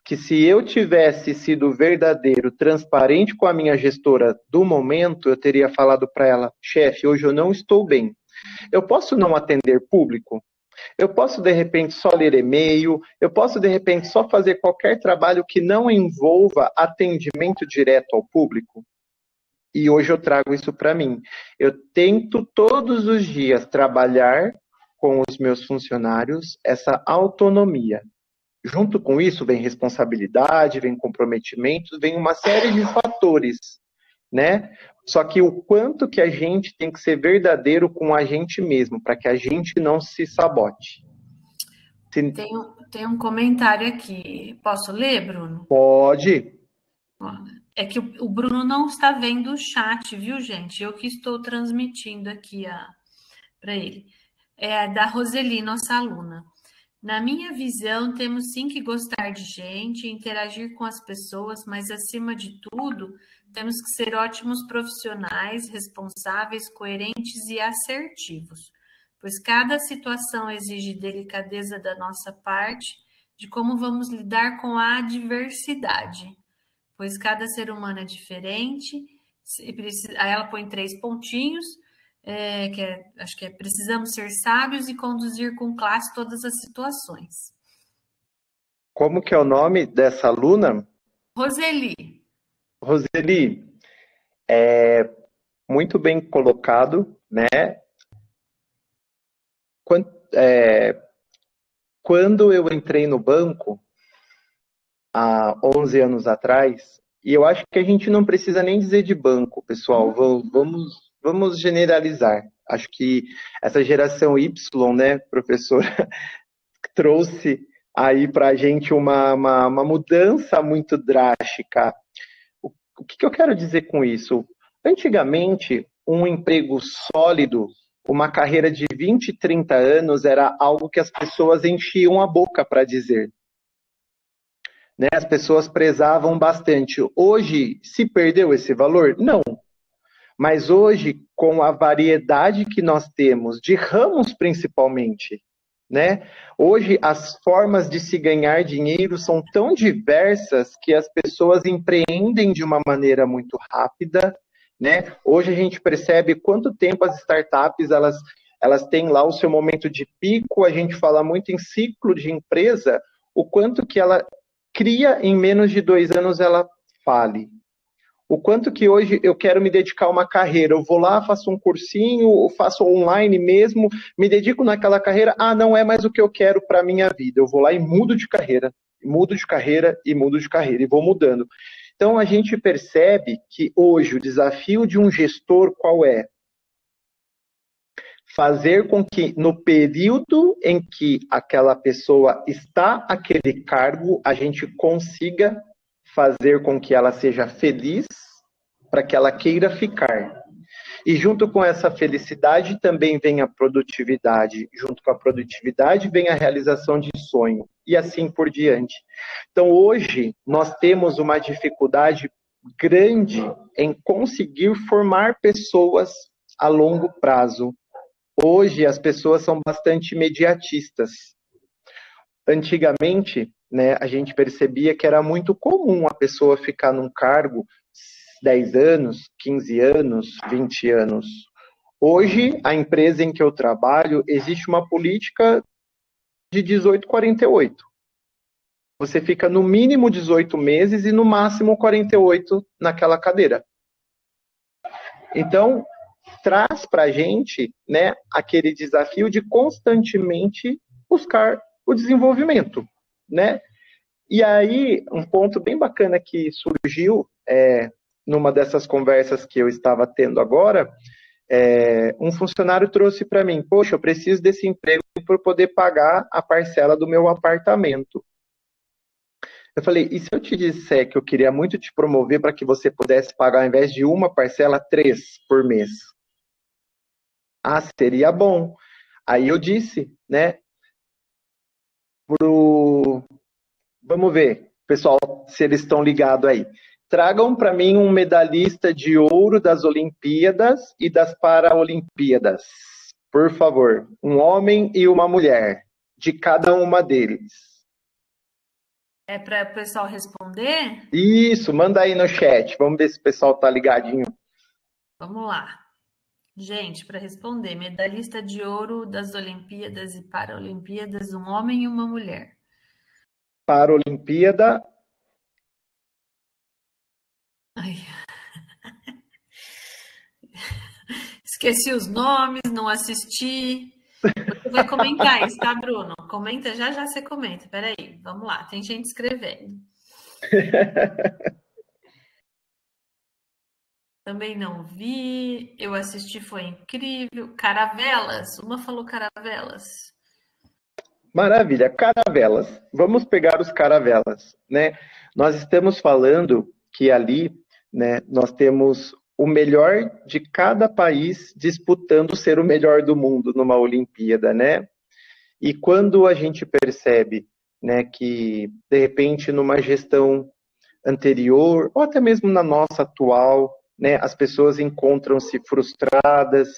Que se eu tivesse sido verdadeiro, transparente com a minha gestora do momento, eu teria falado para ela: chefe, hoje eu não estou bem. Eu posso não atender público? Eu posso, de repente, só ler e-mail? Eu posso, de repente, só fazer qualquer trabalho que não envolva atendimento direto ao público? E hoje eu trago isso para mim. Eu tento todos os dias trabalhar com os meus funcionários essa autonomia. Junto com isso vem responsabilidade, vem comprometimento, vem uma série de fatores, né? Só que o quanto que a gente tem que ser verdadeiro com a gente mesmo, para que a gente não se sabote. Tem um comentário aqui. Posso ler, Bruno? Pode. É que o Bruno não está vendo o chat, viu, gente? Eu que estou transmitindo aqui para ele. É da Roseli, nossa aluna. Na minha visão, temos sim que gostar de gente, interagir com as pessoas, mas acima de tudo, temos que ser ótimos profissionais, responsáveis, coerentes e assertivos, pois cada situação exige delicadeza da nossa parte, de como vamos lidar com a adversidade, pois cada ser humano é diferente. Aí ela põe 3 pontinhos. Acho que precisamos ser sábios e conduzir com classe todas as situações. Como que é o nome dessa aluna? Roseli. Roseli, muito bem colocado, né? Quando eu entrei no banco, há 11 anos atrás, e eu acho que a gente não precisa nem dizer de banco, pessoal, vamos generalizar. Acho que essa geração Y, né, professor, trouxe aí para a gente uma mudança muito drástica. O que eu quero dizer com isso? Antigamente, um emprego sólido, uma carreira de 20, 30 anos era algo que as pessoas enchiam a boca para dizer. Né? As pessoas prezavam bastante. Hoje, se perdeu esse valor? Não. Mas hoje, com a variedade que nós temos, de ramos principalmente, né? Hoje, as formas de se ganhar dinheiro são tão diversas que as pessoas empreendem de uma maneira muito rápida, né? Hoje a gente percebe quanto tempo as startups elas têm lá o seu momento de pico. A gente fala muito em ciclo de empresa, o quanto que ela cria em menos de 2 anos ela fale. O quanto que hoje eu quero me dedicar a uma carreira, eu vou lá, faço um cursinho, faço online mesmo, me dedico naquela carreira, não é mais o que eu quero para a minha vida, eu vou lá e mudo de carreira, e vou mudando. Então a gente percebe que hoje o desafio de um gestor qual é? fazer com que, no período em que aquela pessoa está naquele cargo, a gente consiga fazer com que ela seja feliz, para que ela queira ficar. E junto com essa felicidade também vem a produtividade. Junto com a produtividade vem a realização de sonho. E assim por diante. Então, hoje, nós temos uma dificuldade grande em conseguir formar pessoas a longo prazo. Hoje, as pessoas são bastante imediatistas. Antigamente, né, a gente percebia que era muito comum a pessoa ficar num cargo 10 anos, 15 anos, 20 anos. Hoje, a empresa em que eu trabalho, existe uma política de 18 a 48. Você fica no mínimo 18 meses e no máximo 48 naquela cadeira. Então, traz para a gente, né, aquele desafio de constantemente buscar o desenvolvimento, né? E aí, um ponto bem bacana que surgiu numa dessas conversas que eu estava tendo agora, um funcionário trouxe para mim, poxa, eu preciso desse emprego para poder pagar a parcela do meu apartamento. Eu falei, e se eu te disser que eu queria muito te promover para que você pudesse pagar, ao invés de uma parcela, 3 por mês? Ah, seria bom. Aí eu disse, né, vamos ver, pessoal, se eles estão ligados aí. Tragam para mim um medalhista de ouro das Olimpíadas e das Paralimpíadas. Por favor, um homem e uma mulher, de cada uma deles. É para o pessoal responder? Isso, manda aí no chat. Vamos ver se o pessoal tá ligadinho. Vamos lá. Gente, para responder, medalhista de ouro das Olimpíadas e Paralimpíadas, um homem e uma mulher. Paralimpíada. Ai. Esqueci os nomes, não assisti. Você vai comentar isso, tá, Bruno? Comenta, já você comenta. Peraí, vamos lá, tem gente escrevendo. Também não vi, eu assisti, foi incrível. Caravelas, uma falou caravelas. Maravilha, caravelas. Vamos pegar os caravelas, né? Nós estamos falando que ali, né, nós temos o melhor de cada país disputando ser o melhor do mundo numa Olimpíada, né? E quando a gente percebe, né, que de repente numa gestão anterior ou até mesmo na nossa atual, né, as pessoas encontram-se frustradas,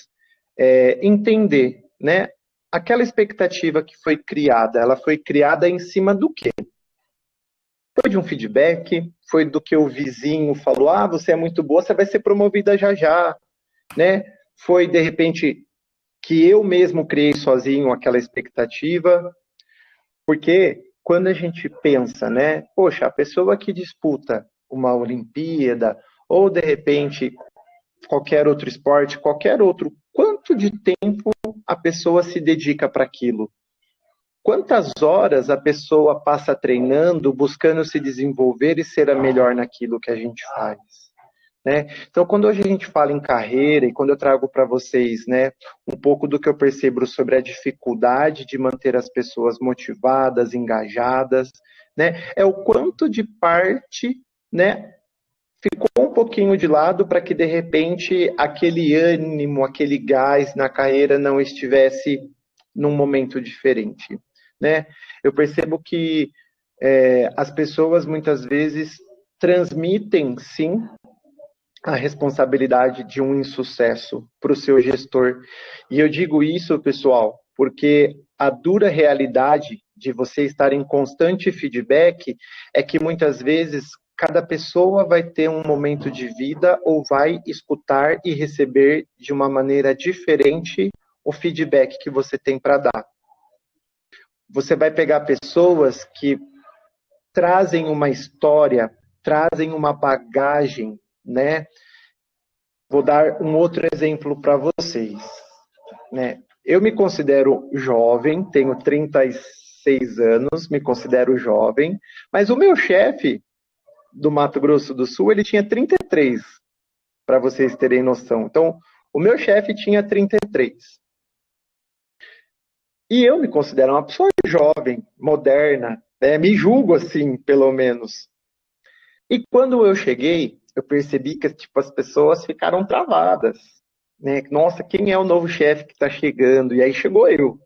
entender, né, aquela expectativa que foi criada, ela foi criada em cima do quê? Foi de um feedback, foi do que o vizinho falou, ah, você é muito boa, você vai ser promovida já já, né? Foi, de repente, que eu mesmo criei sozinho aquela expectativa, porque quando a gente pensa, né, poxa, a pessoa que disputa uma Olimpíada, ou de repente qualquer outro esporte, qualquer outro, quanto de tempo a pessoa se dedica para aquilo? Quantas horas a pessoa passa treinando, buscando se desenvolver e ser a melhor naquilo que a gente faz? Né? Então, quando hoje a gente fala em carreira, e quando eu trago para vocês, né, um pouco do que eu percebo sobre a dificuldade de manter as pessoas motivadas, engajadas, né, é o quanto de parte, né, ficou um pouquinho de lado para que, de repente, aquele ânimo, aquele gás na carreira não estivesse num momento diferente, né? Eu percebo que as pessoas, muitas vezes, transmitem, sim, a responsabilidade de um insucesso para o seu gestor. E eu digo isso, pessoal, porque a dura realidade de você estar em constante feedback é que muitas vezes cada pessoa vai ter um momento de vida ou vai escutar e receber de uma maneira diferente o feedback que você tem para dar. Você vai pegar pessoas que trazem uma história, trazem uma bagagem, né? Vou dar um outro exemplo para vocês, né? Eu me considero jovem, tenho 36 anos, me considero jovem, mas o meu chefe do Mato Grosso do Sul, ele tinha 33, para vocês terem noção. Então, o meu chefe tinha 33. E eu me considero uma pessoa jovem, moderna, né? Me julgo assim, pelo menos. E quando eu cheguei, eu percebi que tipo, as pessoas ficaram travadas, né? Nossa, quem é o novo chefe que está chegando? E aí chegou eu,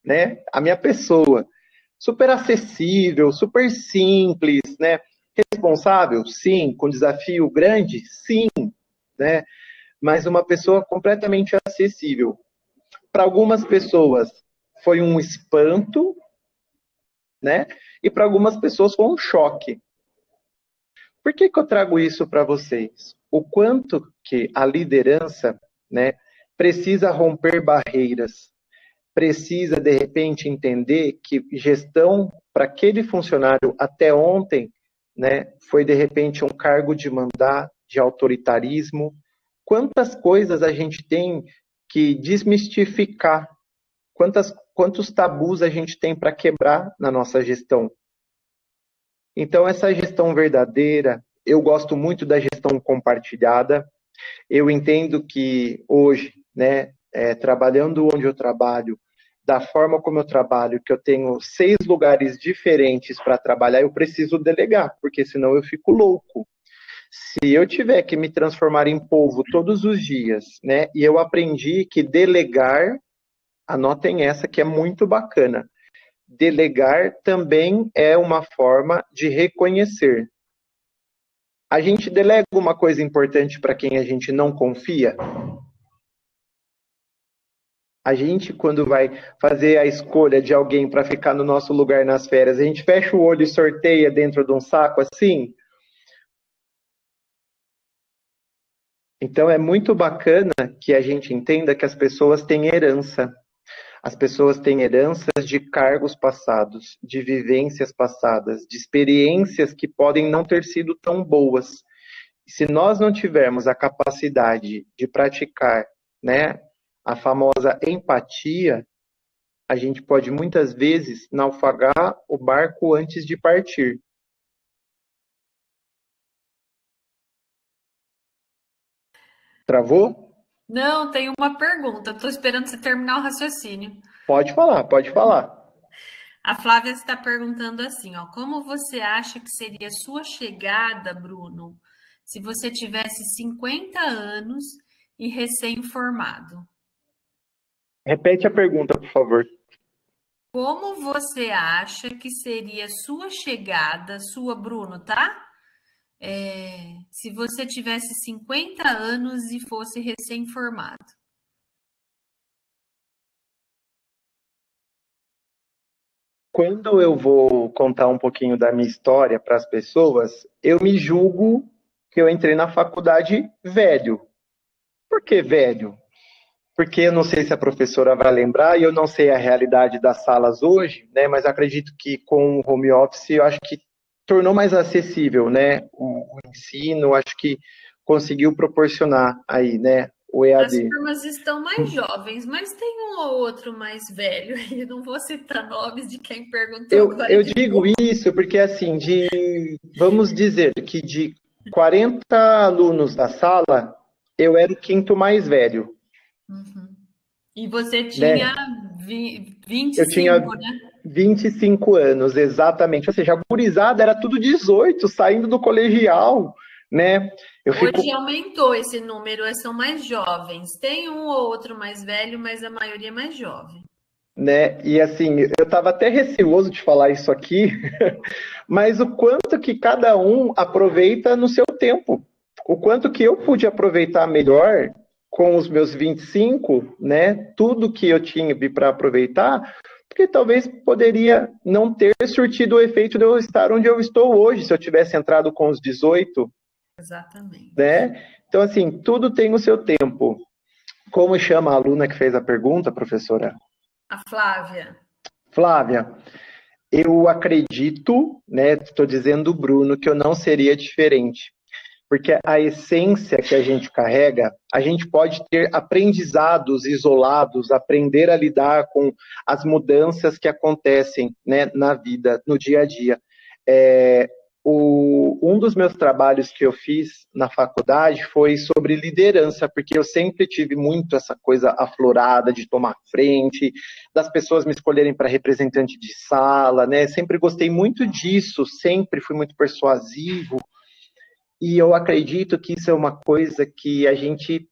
né? A minha pessoa, super acessível, super simples, né? Responsável, sim. Com desafio grande, sim, né? Mas uma pessoa completamente acessível. Para algumas pessoas foi um espanto, né? E para algumas pessoas foi um choque. Por que que eu trago isso para vocês? O quanto que a liderança, né, precisa romper barreiras, precisa de repente entender que gestão para aquele funcionário até ontem, né, foi de repente um cargo de mandar, de autoritarismo. Quantas coisas a gente tem que desmistificar? Quantos tabus a gente tem para quebrar na nossa gestão? Então, essa gestão verdadeira, eu gosto muito da gestão compartilhada. Eu entendo que hoje, né, trabalhando onde eu trabalho, da forma como eu trabalho, que eu tenho 6 lugares diferentes para trabalhar, eu preciso delegar, porque senão eu fico louco. Se eu tiver que me transformar em polvo todos os dias, né, e eu aprendi que delegar, anotem essa que é muito bacana. Delegar também é uma forma de reconhecer. A gente delega uma coisa importante para quem a gente não confia? A gente, quando vai fazer a escolha de alguém para ficar no nosso lugar nas férias, a gente fecha o olho e sorteia dentro de um saco assim? Então é muito bacana que a gente entenda que as pessoas têm herança. As pessoas têm heranças de cargos passados, de vivências passadas, de experiências que podem não ter sido tão boas. Se nós não tivermos a capacidade de praticar, né, a famosa empatia, a gente pode muitas vezes naufragar o barco antes de partir. Travou? Não, tem uma pergunta. Estou esperando você terminar o raciocínio. Pode falar, pode falar. A Flávia está perguntando assim, ó, como você acha que seria sua chegada, Bruno, se você tivesse 50 anos e recém-formado? Repete a pergunta, por favor. Como você acha que seria sua chegada, sua, Bruno, tá? Se você tivesse 50 anos e fosse recém-formado. Quando eu vou contar um pouquinho da minha história para as pessoas, eu me julgo que eu entrei na faculdade velho. Por que velho? Porque eu não sei se a professora vai lembrar e eu não sei a realidade das salas hoje, né? Mas acredito que com o home office, eu acho que tornou mais acessível, né? O ensino, acho que conseguiu proporcionar aí, né? O As EAD. turmas estão mais jovens, mas tem um ou outro mais velho. E não vou citar nomes de quem perguntou agora Eu de digo novo. isso porque, assim, vamos dizer que de 40 alunos da sala, eu era o quinto mais velho, Uhum. E você tinha né? vinte e Eu tinha cinco, né? 25 anos, exatamente. Ou seja, a gurizada era tudo 18, saindo do colegial, né? Eu Hoje fico, aumentou esse número, são mais jovens. Tem um ou outro mais velho, mas a maioria é mais jovem. né? E assim, eu estava até receoso de falar isso aqui, mas o quanto que cada um aproveita no seu tempo. O quanto que eu pude aproveitar melhor com os meus 25, né? Tudo que eu tinha para aproveitar, porque talvez poderia não ter surtido o efeito de eu estar onde eu estou hoje, se eu tivesse entrado com os 18, Exatamente. né? Então, assim, tudo tem o seu tempo. Como chama a aluna que fez a pergunta, professora? A Flávia. Flávia, eu acredito, né? Estou dizendo, Bruno, que eu não seria diferente. Porque a essência que a gente carrega, a gente pode ter aprendizados isolados, aprender a lidar com as mudanças que acontecem, né, na vida, no dia a dia. Um dos meus trabalhos que eu fiz na faculdade foi sobre liderança, porque eu sempre tive muito essa coisa aflorada de tomar frente, das pessoas me escolherem para representante de sala, né? Sempre gostei muito disso, sempre fui muito persuasivo, e eu acredito que isso é uma coisa que a gente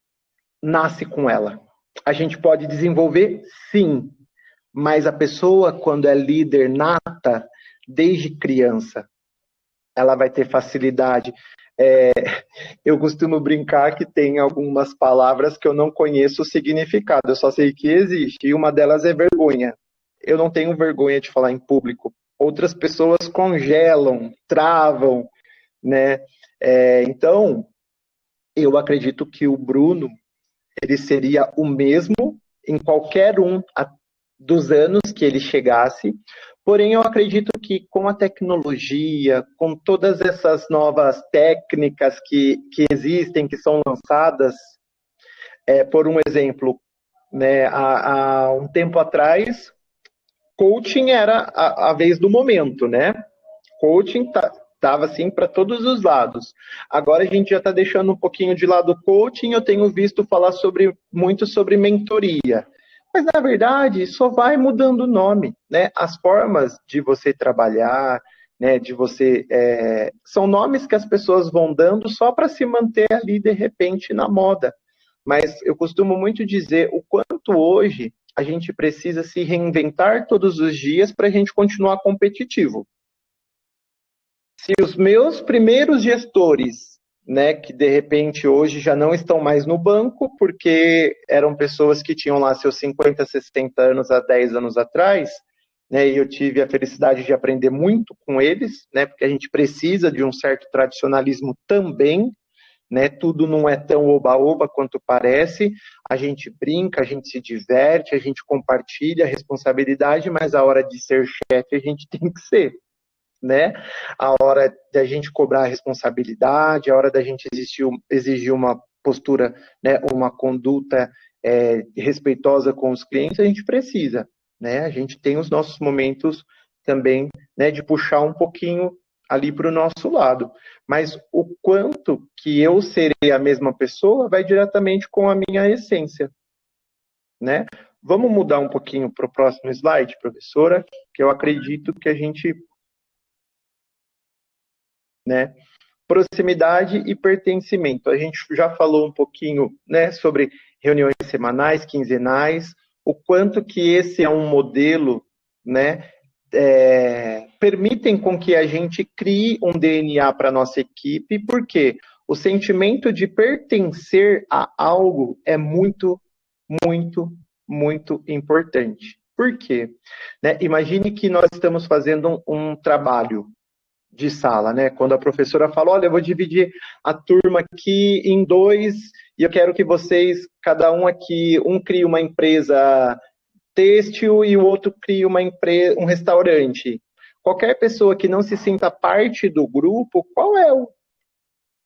nasce com ela. A gente pode desenvolver, sim, mas a pessoa, quando é líder nata, desde criança, ela vai ter facilidade. Eu costumo brincar que tem algumas palavras que eu não conheço o significado, eu só sei que existe, e uma delas é vergonha. Eu não tenho vergonha de falar em público. Outras pessoas congelam, travam, né? Então, eu acredito que o Bruno, ele seria o mesmo em qualquer um dos anos que ele chegasse, porém eu acredito que com a tecnologia, com todas essas novas técnicas que existem, que são lançadas, por um exemplo, né, há um tempo atrás, coaching era a vez do momento, né? Coaching estava assim para todos os lados. Agora a gente já está deixando um pouquinho de lado o coaching, eu tenho visto falar muito sobre mentoria. Mas, na verdade, só vai mudando o nome, né? As formas de você trabalhar, né, de você... são nomes que as pessoas vão dando só para se manter ali, de repente, na moda. Mas eu costumo muito dizer o quanto hoje a gente precisa se reinventar todos os dias para a gente continuar competitivo. Se os meus primeiros gestores, né, que de repente hoje já não estão mais no banco, porque eram pessoas que tinham lá seus 50, 60 anos há 10 anos atrás, né, e eu tive a felicidade de aprender muito com eles, né, porque a gente precisa de um certo tradicionalismo também, né, tudo não é tão oba-oba quanto parece, a gente brinca, a gente se diverte, a gente compartilha a responsabilidade, mas a hora de ser chefe a gente tem que ser. Né? A hora da gente cobrar a responsabilidade, a hora da gente exigir uma postura, né, uma conduta respeitosa com os clientes, a gente precisa, né? A gente tem os nossos momentos também, né, de puxar um pouquinho ali para o nosso lado. Mas o quanto que eu serei a mesma pessoa vai diretamente com a minha essência, né? Vamos mudar um pouquinho para o próximo slide, professora, que eu acredito que a gente, né? Proximidade e pertencimento. A gente já falou um pouquinho, né, sobre reuniões semanais, quinzenais, o quanto que esse é um modelo, né, permitem com que a gente crie um DNA para a nossa equipe, porque o sentimento de pertencer a algo é muito, muito, muito importante. Por quê? Né, imagine que nós estamos fazendo um trabalho de sala, né? Quando a professora fala, olha, eu vou dividir a turma aqui em dois e eu quero que vocês, cada um aqui, um crie uma empresa têxtil e o outro crie um restaurante. Qualquer pessoa que não se sinta parte do grupo, qual é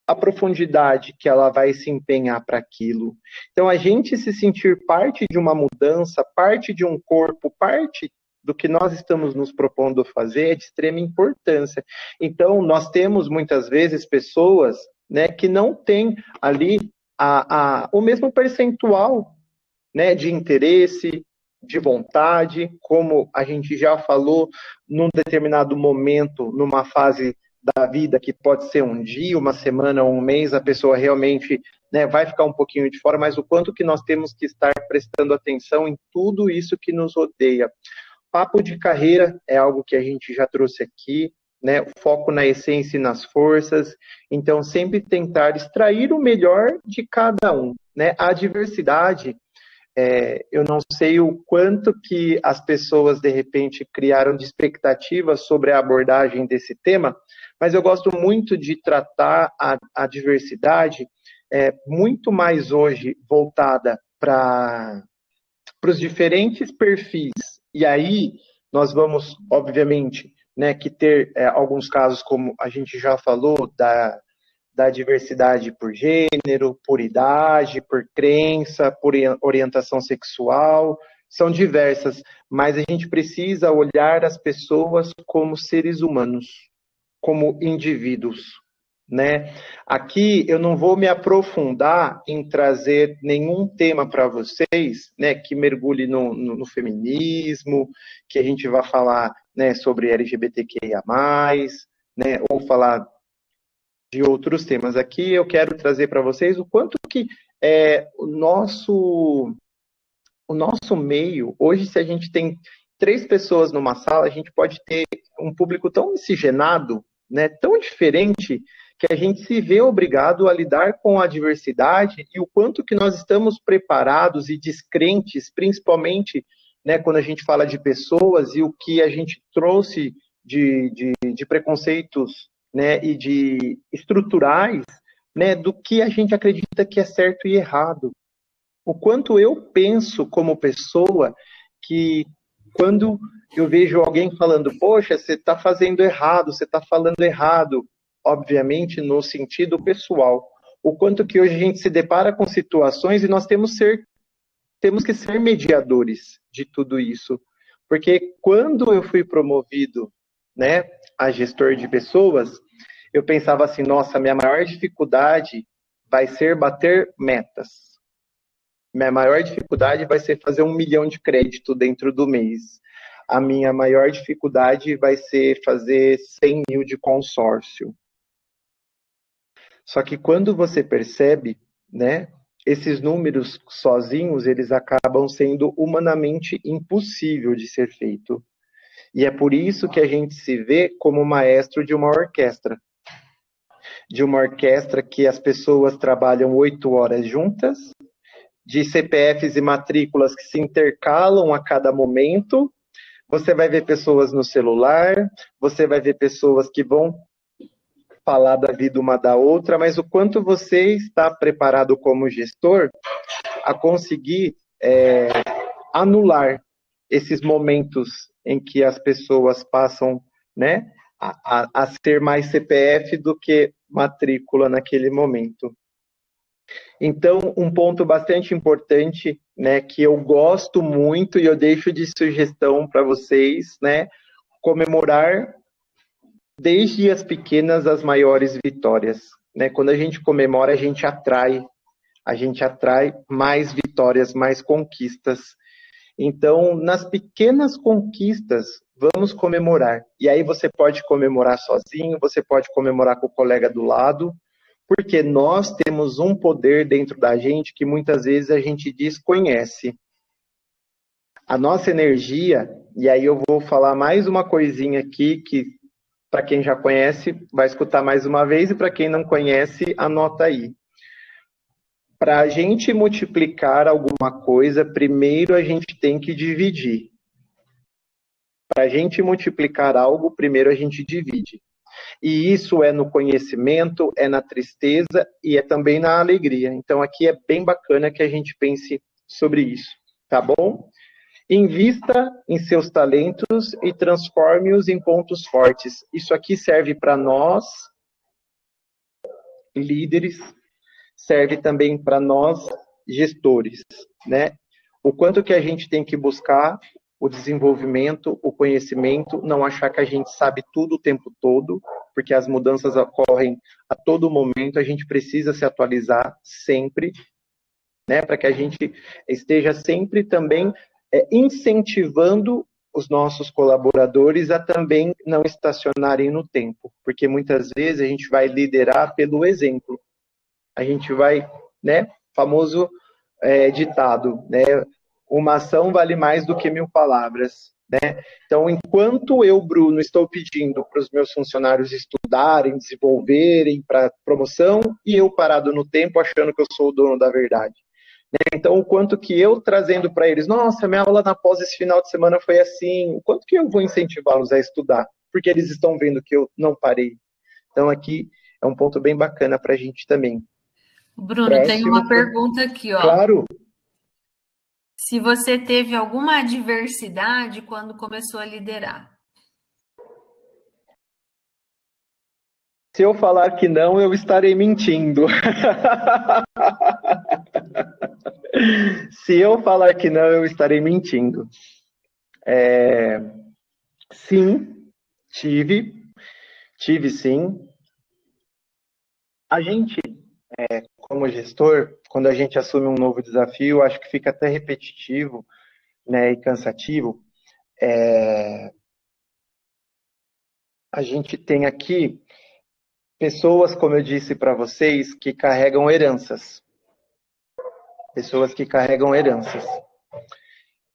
a profundidade que ela vai se empenhar para aquilo? Então, a gente se sentir parte de uma mudança, parte de um corpo, parte do que nós estamos nos propondo fazer é de extrema importância. Então, nós temos muitas vezes pessoas, né, que não têm ali o mesmo percentual, né, de interesse, de vontade, como a gente já falou, num determinado momento, numa fase da vida que pode ser um dia, uma semana ou um mês, a pessoa realmente, né, vai ficar um pouquinho de fora, mas o quanto que nós temos que estar prestando atenção em tudo isso que nos rodeia. Papo de carreira é algo que a gente já trouxe aqui, né? O foco na essência e nas forças. Então, sempre tentar extrair o melhor de cada um, né? A diversidade, eu não sei o quanto que as pessoas, de repente, criaram de expectativas sobre a abordagem desse tema, mas eu gosto muito de tratar a diversidade muito mais hoje voltada para os diferentes perfis. E aí nós vamos, obviamente, né, que ter alguns casos, como a gente já falou, da diversidade por gênero, por idade, por crença, por orientação sexual, são diversas, mas a gente precisa olhar as pessoas como seres humanos, como indivíduos, né? Aqui eu não vou me aprofundar em trazer nenhum tema para vocês, né, que mergulhe no feminismo, que a gente vai falar, né, sobre LGBTQIA+, né, ou falar de outros temas. Aqui eu quero trazer para vocês o quanto que o nosso meio, hoje, se a gente tem 3 pessoas numa sala, a gente pode ter um público tão miscigenado, né, tão diferente, que a gente se vê obrigado a lidar com a diversidade e o quanto que nós estamos preparados e descrentes, principalmente, né, quando a gente fala de pessoas e o que a gente trouxe de preconceitos, né, e de estruturais, né, do que a gente acredita que é certo e errado. O quanto eu penso como pessoa que quando eu vejo alguém falando, poxa, você está fazendo errado, você está falando errado, obviamente no sentido pessoal, o quanto que hoje a gente se depara com situações e nós temos que ser mediadores de tudo isso. Porque quando eu fui promovido, né, a gestor de pessoas, eu pensava assim, nossa, minha maior dificuldade vai ser bater metas. Minha maior dificuldade vai ser fazer 1 milhão de crédito dentro do mês. A minha maior dificuldade vai ser fazer 100 mil de consórcio. Só que quando você percebe, né, esses números sozinhos, eles acabam sendo humanamente impossível de ser feito. E é por isso que a gente se vê como maestro de uma orquestra. De uma orquestra que as pessoas trabalham 8 horas juntas, de CPFs e matrículas que se intercalam a cada momento. Você vai ver pessoas no celular, você vai ver pessoas que vão falar da vida uma da outra, mas o quanto você está preparado como gestor a conseguir anular esses momentos em que as pessoas passam, né, a ser mais CPF do que matrícula naquele momento. Então, um ponto bastante importante, né, que eu gosto muito e eu deixo de sugestão para vocês, né, comemorar desde as pequenas às maiores vitórias, né? Quando a gente comemora, a gente atrai mais vitórias, mais conquistas. Então, nas pequenas conquistas, vamos comemorar. E aí você pode comemorar sozinho, você pode comemorar com o colega do lado, porque nós temos um poder dentro da gente que muitas vezes a gente desconhece. A nossa energia, e aí eu vou falar mais uma coisinha aqui, que para quem já conhece, vai escutar mais uma vez, e para quem não conhece, anota aí. Para a gente multiplicar alguma coisa, primeiro a gente tem que dividir. Para a gente multiplicar algo, primeiro a gente divide. E isso é no conhecimento, é na tristeza e é também na alegria. Então aqui é bem bacana que a gente pense sobre isso, tá bom? Invista em seus talentos e transforme-os em pontos fortes. Isso aqui serve para nós, líderes, serve também para nós, gestores, né? O quanto que a gente tem que buscar o desenvolvimento, o conhecimento, não achar que a gente sabe tudo o tempo todo, porque as mudanças ocorrem a todo momento, a gente precisa se atualizar sempre, né, para que a gente esteja sempre também incentivando os nossos colaboradores a também não estacionarem no tempo, porque muitas vezes a gente vai liderar pelo exemplo. A gente vai, né, famoso ditado, né, uma ação vale mais do que 1000 palavras, né? Então, enquanto eu, Bruno, estou pedindo para os meus funcionários estudarem, desenvolverem para promoção, e eu parado no tempo achando que eu sou o dono da verdade. Então, o quanto que eu trazendo para eles, nossa, minha aula na pós esse final de semana foi assim, o quanto que eu vou incentivá-los a estudar, porque eles estão vendo que eu não parei. Então, aqui é um ponto bem bacana para a gente também. Bruno, próximo, tem uma pergunta aqui, ó. Claro. Se você teve alguma adversidade quando começou a liderar? Se eu falar que não, eu estarei mentindo. Se eu falar que não, eu estarei mentindo. Sim, Tive sim. A gente, como gestor, quando a gente assume um novo desafio, acho que fica até repetitivo, né, e cansativo. A gente tem aqui pessoas, como eu disse para vocês, que carregam heranças. Pessoas que carregam heranças.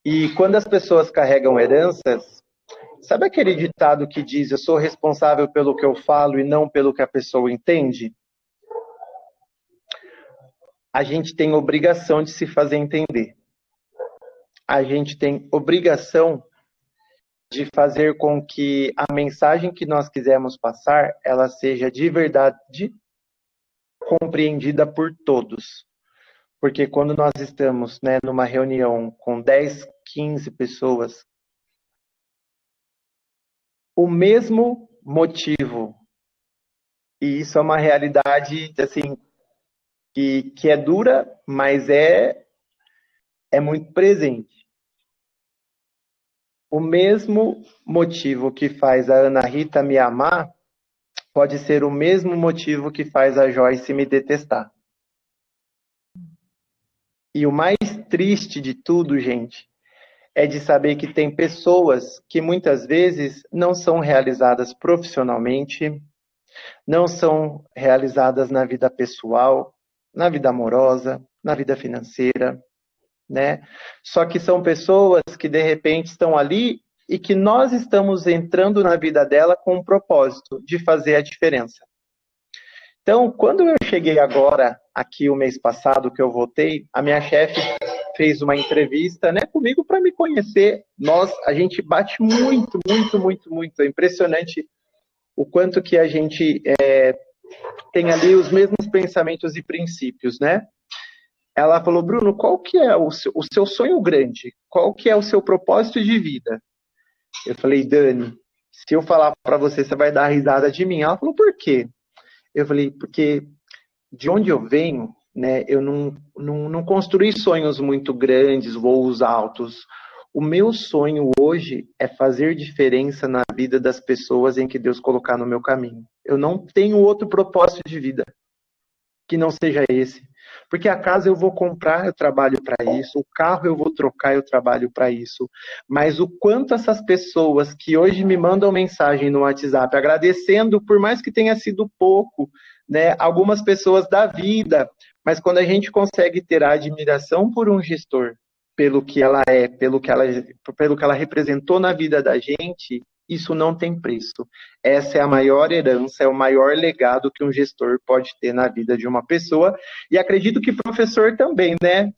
E quando as pessoas carregam heranças, sabe aquele ditado que diz: eu sou responsável pelo que eu falo e não pelo que a pessoa entende? A gente tem obrigação de se fazer entender. A gente tem obrigação de fazer com que a mensagem que nós quisermos passar, ela seja de verdade compreendida por todos. Porque quando nós estamos, né, numa reunião com 10, 15 pessoas, o mesmo motivo, e isso é uma realidade assim que é dura, mas é muito presente. O mesmo motivo que faz a Ana Rita me amar pode ser o mesmo motivo que faz a Joyce me detestar. E o mais triste de tudo, gente, é de saber que tem pessoas que muitas vezes não são realizadas profissionalmente, não são realizadas na vida pessoal, na vida amorosa, na vida financeira, né? Só que são pessoas que de repente estão ali e que nós estamos entrando na vida dela com o propósito de fazer a diferença. Então, quando eu cheguei agora, aqui o mês passado que eu voltei, a minha chefe fez uma entrevista, né, comigo para me conhecer. A gente bate muito, muito, muito, muito. É impressionante o quanto que a gente tem ali os mesmos pensamentos e princípios, né? Ela falou: Bruno, qual que é o seu sonho grande? Qual que é o seu propósito de vida? Eu falei: Dani, se eu falar para você, você vai dar risada de mim. Ela falou: por quê? Eu falei: porque de onde eu venho, né, eu não construí sonhos muito grandes, voos altos. O meu sonho hoje é fazer diferença na vida das pessoas em que Deus colocar no meu caminho. Eu não tenho outro propósito de vida que não seja esse. Porque a casa eu vou comprar, eu trabalho para isso. O carro eu vou trocar, eu trabalho para isso. Mas o quanto essas pessoas que hoje me mandam mensagem no WhatsApp, agradecendo, por mais que tenha sido pouco, né, algumas pessoas da vida, mas quando a gente consegue ter a admiração por um gestor, pelo que ela é, pelo que ela representou na vida da gente, isso não tem preço. Essa é a maior herança, é o maior legado que um gestor pode ter na vida de uma pessoa. E acredito que professor também, né?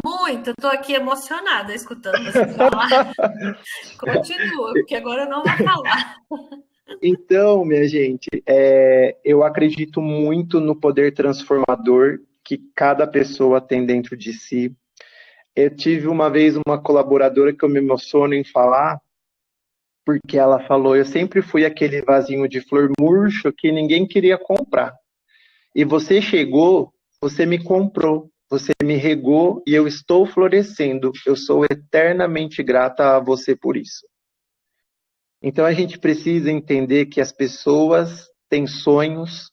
Muito, estou aqui emocionada escutando você falar. Continua, porque agora eu não vou falar. Então, minha gente, eu acredito muito no poder transformador que cada pessoa tem dentro de si. Eu tive uma vez uma colaboradora que eu me emociono em falar, porque ela falou: eu sempre fui aquele vasinho de flor murcho que ninguém queria comprar. E você chegou, você me comprou, você me regou e eu estou florescendo. Eu sou eternamente grata a você por isso. Então a gente precisa entender que as pessoas têm sonhos,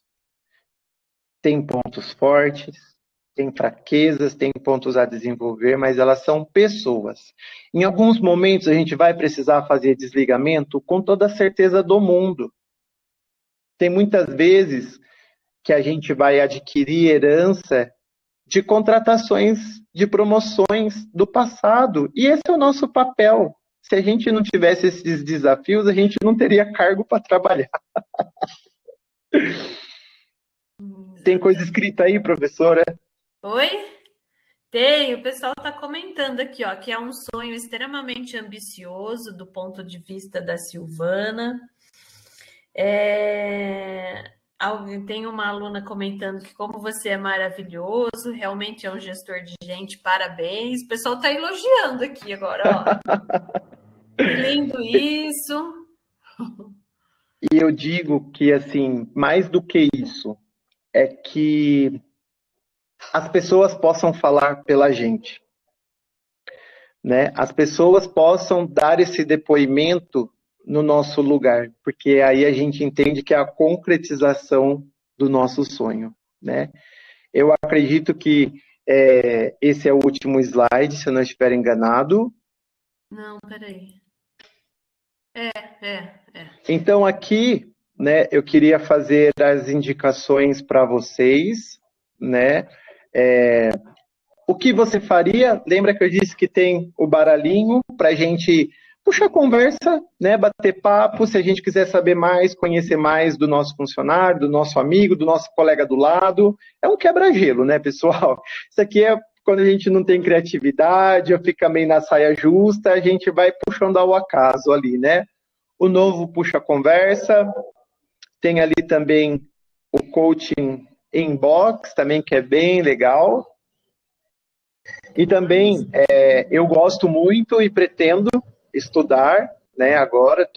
têm pontos fortes, têm fraquezas, têm pontos a desenvolver, mas elas são pessoas. Em alguns momentos a gente vai precisar fazer desligamento com toda a certeza do mundo. Tem muitas vezes que a gente vai adquirir herança de contratações, de promoções do passado. E esse é o nosso papel. Se a gente não tivesse esses desafios, a gente não teria cargo para trabalhar. Tem coisa escrita aí, professora? Oi? Tem, o pessoal está comentando aqui, ó, que é um sonho extremamente ambicioso do ponto de vista da Silvana. Tem uma aluna comentando que como você é maravilhoso, realmente é um gestor de gente, parabéns. O pessoal está elogiando aqui agora, ó. Que lindo isso. E eu digo que, assim, mais do que isso, é que as pessoas possam falar pela gente, né? As pessoas possam dar esse depoimento no nosso lugar, porque aí a gente entende que é a concretização do nosso sonho, né? Eu acredito que esse é o último slide, se eu não estiver enganado. Não, peraí. É. Então, aqui, né, eu queria fazer as indicações para vocês, né? O que você faria? Lembra que eu disse que tem o baralhinho para a gente puxar conversa, né? Bater papo, se a gente quiser saber mais, conhecer mais do nosso funcionário, do nosso amigo, do nosso colega do lado. É um quebra-gelo, né, pessoal? Isso aqui é quando a gente não tem criatividade, ou fica meio na saia justa, a gente vai puxando ao acaso ali, né? O novo puxa conversa, tem ali também o coaching inbox, também que é bem legal. E também eu gosto muito e pretendo estudar, né? Agora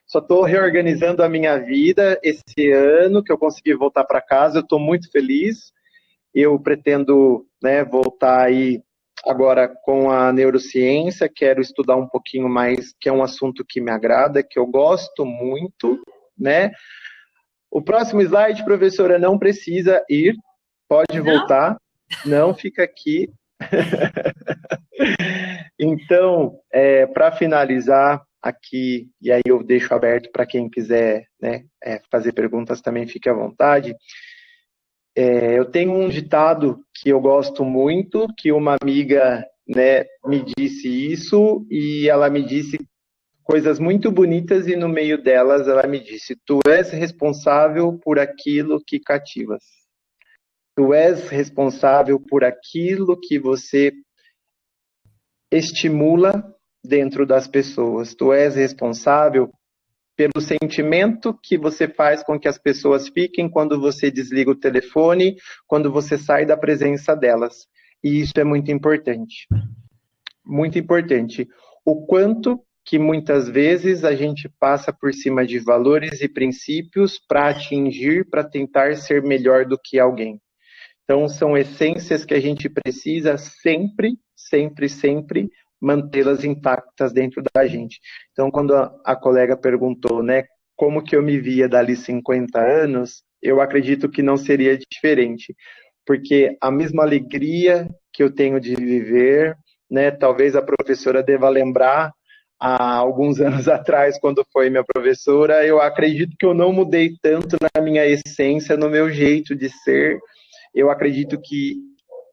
só estou reorganizando a minha vida esse ano que eu consegui voltar para casa. Eu estou muito feliz. Eu pretendo, né, voltar aí agora com a neurociência. Quero estudar um pouquinho mais, que é um assunto que me agrada, que eu gosto muito, né? O próximo slide, professora, não precisa ir, pode Não? voltar. Não, fica aqui. Então, para finalizar aqui, e aí eu deixo aberto para quem quiser, né, fazer perguntas também, fique à vontade. Eu tenho um ditado que eu gosto muito, que uma amiga, né, me disse isso, e ela me disse coisas muito bonitas, e no meio delas ela me disse: tu és responsável por aquilo que cativas. Tu és responsável por aquilo que você estimula dentro das pessoas. Tu és responsável pelo sentimento que você faz com que as pessoas fiquem quando você desliga o telefone, quando você sai da presença delas. E isso é muito importante. Muito importante. O quanto que muitas vezes a gente passa por cima de valores e princípios para atingir, para tentar ser melhor do que alguém. Então, são essências que a gente precisa sempre, sempre, sempre mantê-las intactas dentro da gente. Então, quando a colega perguntou, né, como que eu me via dali 50 anos, eu acredito que não seria diferente, porque a mesma alegria que eu tenho de viver, né, talvez a professora deva lembrar, há alguns anos atrás, quando foi minha professora, eu acredito que eu não mudei tanto na minha essência, no meu jeito de ser. Eu acredito que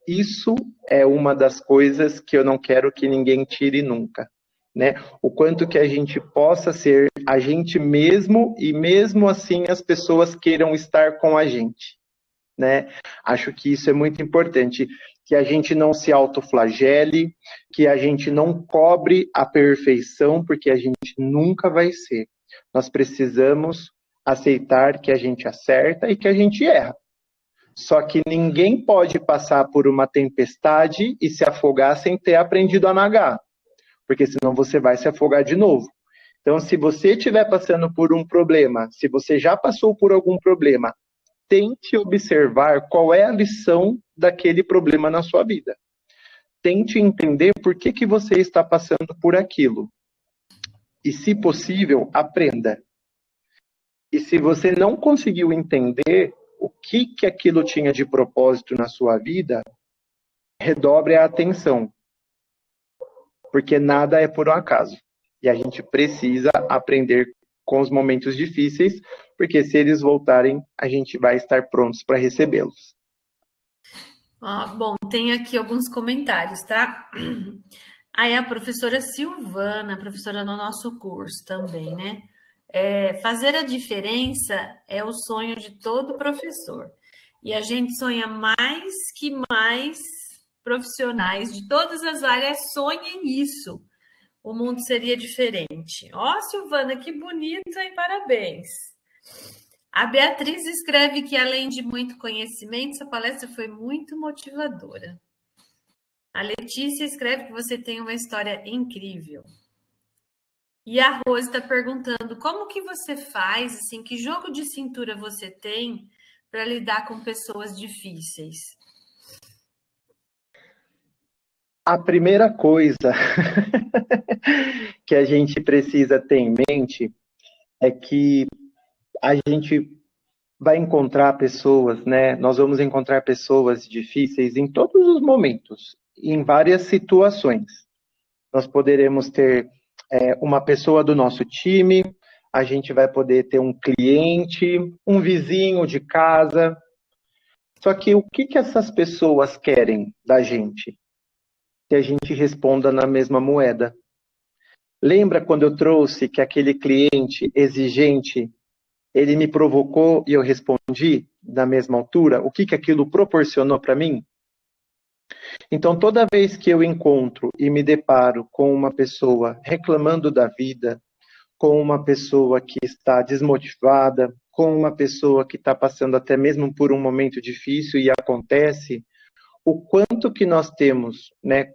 isso é uma das coisas que eu não quero que ninguém tire nunca, né? O quanto que a gente possa ser a gente mesmo e mesmo assim as pessoas queiram estar com a gente, né? Acho que isso é muito importante, que a gente não se autoflagele, que a gente não cobre a perfeição, porque a gente nunca vai ser. Nós precisamos aceitar que a gente acerta e que a gente erra. Só que ninguém pode passar por uma tempestade e se afogar sem ter aprendido a nadar, porque senão você vai se afogar de novo. Então, se você estiver passando por um problema, se você já passou por algum problema, tente observar qual é a lição daquele problema na sua vida. Tente entender por que você está passando por aquilo. E, se possível, aprenda. E se você não conseguiu entender o que aquilo tinha de propósito na sua vida, redobre a atenção, porque nada é por um acaso. E a gente precisa aprender com os momentos difíceis, porque se eles voltarem, a gente vai estar prontos para recebê-los. Bom, tem aqui alguns comentários, tá? Aí a professora Silvana, professora no nosso curso também, né? Fazer a diferença é o sonho de todo professor. E a gente sonha mais que mais profissionais de todas as áreas sonhem isso. O mundo seria diferente. Ó, Silvana, que bonita e parabéns. A Beatriz escreve que, além de muito conhecimento, sua palestra foi muito motivadora. A Letícia escreve que você tem uma história incrível. E a Rose está perguntando como que você faz, assim, que jogo de cintura você tem para lidar com pessoas difíceis? A primeira coisa que a gente precisa ter em mente é que a gente vai encontrar pessoas, né? Nós vamos encontrar pessoas difíceis em todos os momentos, em várias situações. Nós poderemos ter uma pessoa do nosso time, a gente vai poder ter um cliente, um vizinho de casa. Só que o que essas pessoas querem da gente? Que a gente responda na mesma moeda. Lembra quando eu trouxe que aquele cliente exigente, ele me provocou e eu respondi na mesma altura? O que aquilo proporcionou para mim? Então, toda vez que eu encontro e me deparo com uma pessoa reclamando da vida, com uma pessoa que está desmotivada, com uma pessoa que está passando até mesmo por um momento difícil e acontece, o quanto que nós temos, né,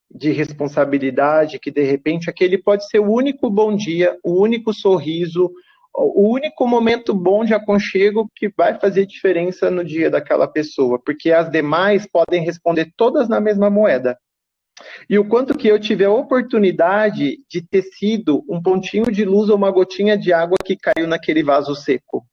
de responsabilidade, que de repente aquele pode ser o único bom dia, o único sorriso, o único momento bom de aconchego que vai fazer diferença no dia daquela pessoa, porque as demais podem responder todas na mesma moeda. E o quanto que eu tive a oportunidade de ter sido um pontinho de luz ou uma gotinha de água que caiu naquele vaso seco.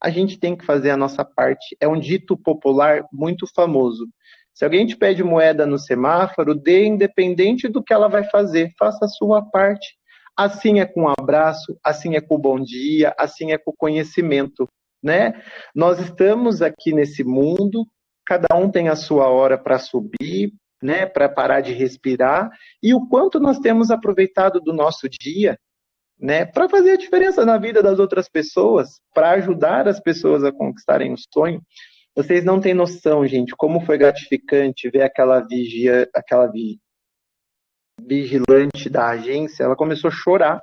A gente tem que fazer a nossa parte. É um dito popular muito famoso. Se alguém te pede moeda no semáforo, dê independente do que ela vai fazer. Faça a sua parte. Assim é com um abraço, assim é com o bom dia, assim é com o conhecimento, né? Nós estamos aqui nesse mundo, cada um tem a sua hora para subir, né, para parar de respirar, e o quanto nós temos aproveitado do nosso dia, né, para fazer a diferença na vida das outras pessoas, para ajudar as pessoas a conquistarem o sonho. Vocês não têm noção, gente, como foi gratificante ver aquela vigilante da agência. Ela começou a chorar,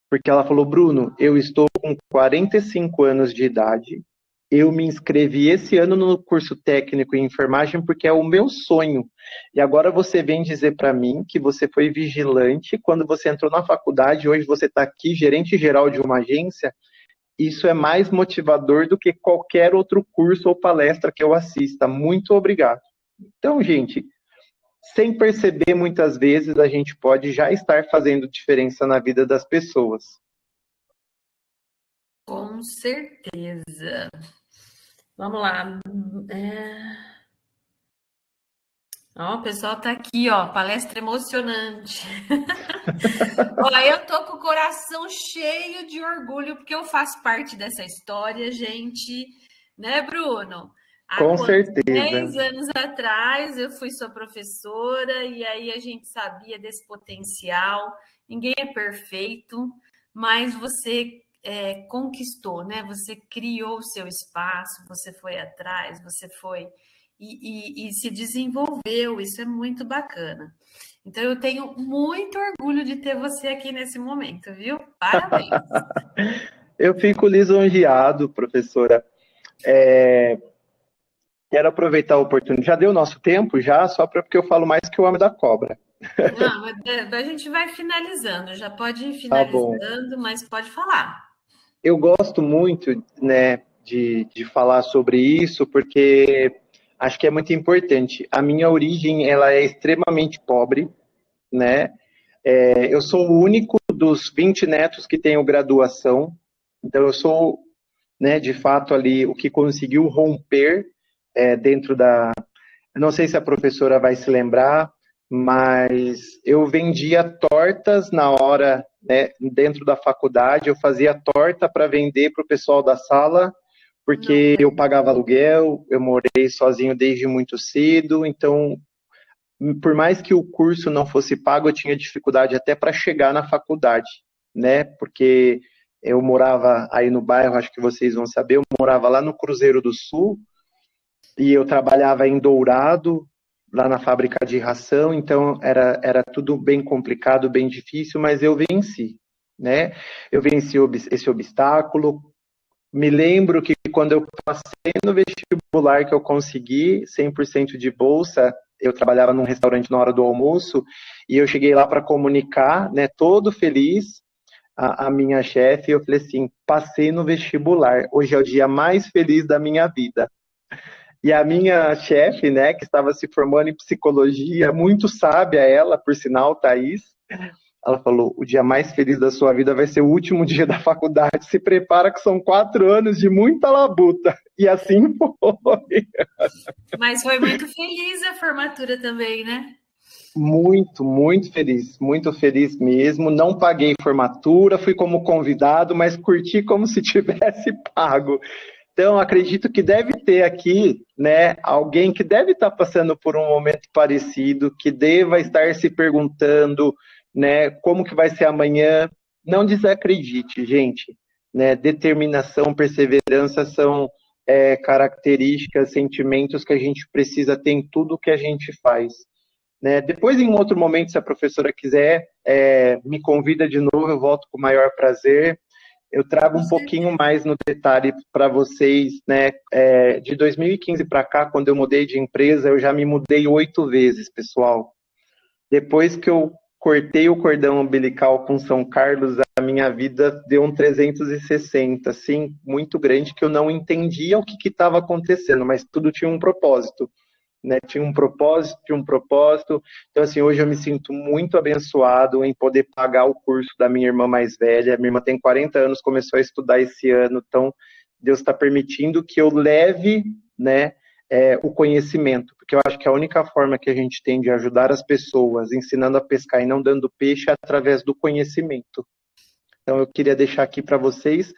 porque ela falou: Bruno, eu estou com 45 anos de idade, eu me inscrevi esse ano no curso técnico em enfermagem porque é o meu sonho. E agora você vem dizer para mim que você foi vigilante quando você entrou na faculdade, hoje você está aqui, gerente geral de uma agência. Isso é mais motivador do que qualquer outro curso ou palestra que eu assista. Muito obrigado. Então, gente, sem perceber, muitas vezes a gente pode já estar fazendo diferença na vida das pessoas. Com certeza. Vamos lá. Ó, o pessoal tá aqui, ó, palestra emocionante. Ó, eu tô com o coração cheio de orgulho porque eu faço parte dessa história, gente. Né, Bruno? Com certeza. 10 anos atrás eu fui sua professora e aí a gente sabia desse potencial. Ninguém é perfeito, mas você conquistou, né? Você criou o seu espaço, você foi atrás, você foi e se desenvolveu. Isso é muito bacana. Então eu tenho muito orgulho de ter você aqui nesse momento, viu? Parabéns. Eu fico lisonjeado, professora. Quero aproveitar a oportunidade. Já deu nosso tempo, já, só porque eu falo mais que o homem da cobra. Não, a gente vai finalizando. Já pode ir Tá bom. finalizando, mas pode falar. Eu gosto muito, né, de falar sobre isso, porque acho que é muito importante. A minha origem, ela é extremamente pobre, né? Eu sou o único dos 20 netos que tenho graduação, então eu sou, né, de fato ali o que conseguiu romper dentro da... Não sei se a professora vai se lembrar, mas eu vendia tortas na hora, né, dentro da faculdade, eu fazia torta para vender para o pessoal da sala, porque eu pagava aluguel, eu morei sozinho desde muito cedo, então, por mais que o curso não fosse pago, eu tinha dificuldade até para chegar na faculdade, né, porque eu morava aí no bairro, acho que vocês vão saber, eu morava lá no Cruzeiro do Sul, e eu trabalhava em Dourado, lá na fábrica de ração, então era tudo bem complicado, bem difícil, mas eu venci, né? Eu venci esse obstáculo. Me lembro que quando eu passei no vestibular que eu consegui 100% de bolsa, eu trabalhava num restaurante na hora do almoço, e eu cheguei lá para comunicar, né, todo feliz, a minha chefe, eu falei assim, passei no vestibular, hoje é o dia mais feliz da minha vida. E a minha chefe, né, que estava se formando em psicologia, muito sábia ela, por sinal, Thaís, ela falou: o dia mais feliz da sua vida vai ser o último dia da faculdade. Se prepara que são 4 anos de muita labuta. E assim foi. Mas foi muito feliz a formatura também, né? Muito feliz mesmo. Não paguei formatura, fui como convidado, mas curti como se tivesse pago. Então, acredito que deve ter aqui, né, alguém que deve estar passando por um momento parecido, que deva estar se perguntando, né, como que vai ser amanhã. Não desacredite, gente, né? Determinação, perseverança são características, sentimentos que a gente precisa ter em tudo que a gente faz. Né? Depois, em um outro momento, se a professora quiser, me convida de novo, eu volto com o maior prazer. Eu trago Com um pouquinho certeza. mais no detalhe para vocês, né? De 2015 para cá, quando eu mudei de empresa, eu já me mudei 8 vezes, pessoal. Depois que eu cortei o cordão umbilical com São Carlos, a minha vida deu um 360, assim, muito grande, que eu não entendia o que estava acontecendo, mas tudo tinha um propósito. Né, tinha um propósito, tinha um propósito. Então, assim, hoje eu me sinto muito abençoado em poder pagar o curso da minha irmã mais velha. Minha irmã tem 40 anos, começou a estudar esse ano, então Deus está permitindo que eu leve, né, o conhecimento, porque eu acho que a única forma que a gente tem de ajudar as pessoas, ensinando a pescar e não dando peixe, é através do conhecimento. Então, eu queria deixar aqui para vocês,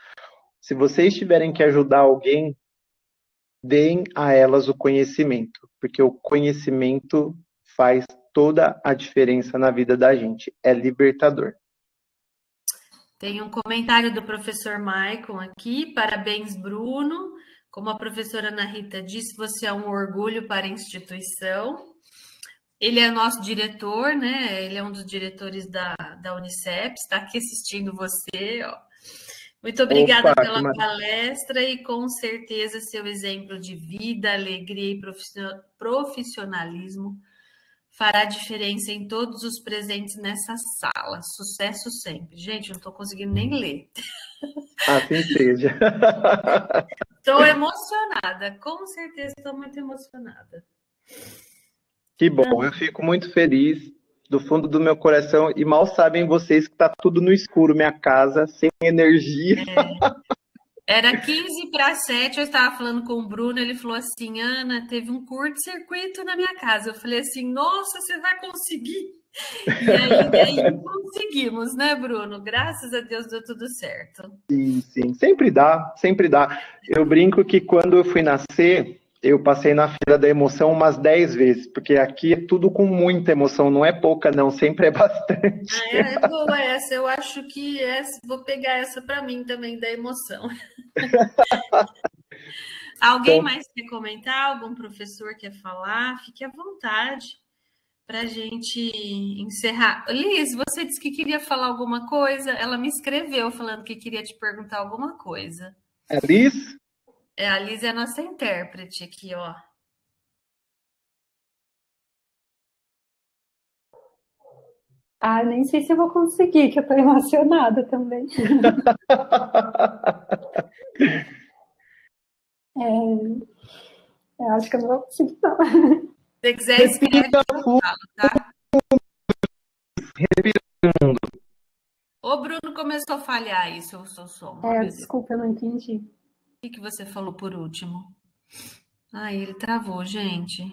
se vocês tiverem que ajudar alguém, deem a elas o conhecimento, porque o conhecimento faz toda a diferença na vida da gente, é libertador. Tem um comentário do professor Maicon aqui. Parabéns, Bruno. Como a professora Ana Rita disse, você é um orgulho para a instituição. Ele é nosso diretor, né? Ele é um dos diretores da Unicep, está aqui assistindo você. Ó. Muito obrigada Opa, pela palestra e com certeza seu exemplo de vida, alegria e profissionalismo fará diferença em todos os presentes nessa sala. Sucesso sempre. Gente, eu não estou conseguindo nem ler. assim seja. Estou emocionada, com certeza estou muito emocionada. Que bom, eu fico muito feliz do fundo do meu coração e mal sabem vocês que está tudo no escuro, minha casa, sem energia. Era 15 para 7, eu estava falando com o Bruno, ele falou assim, Ana, teve um curto-circuito na minha casa. Eu falei assim, nossa, você vai conseguir? E aí conseguimos, né, Bruno? Graças a Deus deu tudo certo. Sim, sim, sempre dá, sempre dá. Eu brinco que quando eu fui nascer, eu passei na fila da emoção umas 10 vezes, porque aqui é tudo com muita emoção, não é pouca não, sempre é bastante. É boa essa, eu acho que vou pegar essa para mim também, da emoção. Alguém Então, mais quer comentar? Algum professor quer falar? Fique à vontade para a gente encerrar. Liz, você disse que queria falar alguma coisa? Ela me escreveu falando que queria te perguntar alguma coisa. Alice, A Liz é a nossa intérprete aqui, ó. Ah, nem sei se eu vou conseguir, que eu tô emocionada também. Eu acho que eu não vou conseguir, não. Se você quiser, escreve que eu falo, tá? O Bruno começou a falhar isso, o seu som. Oh, meu Deus. Desculpa, eu não entendi. O que você falou por último? Ai, ele travou, gente.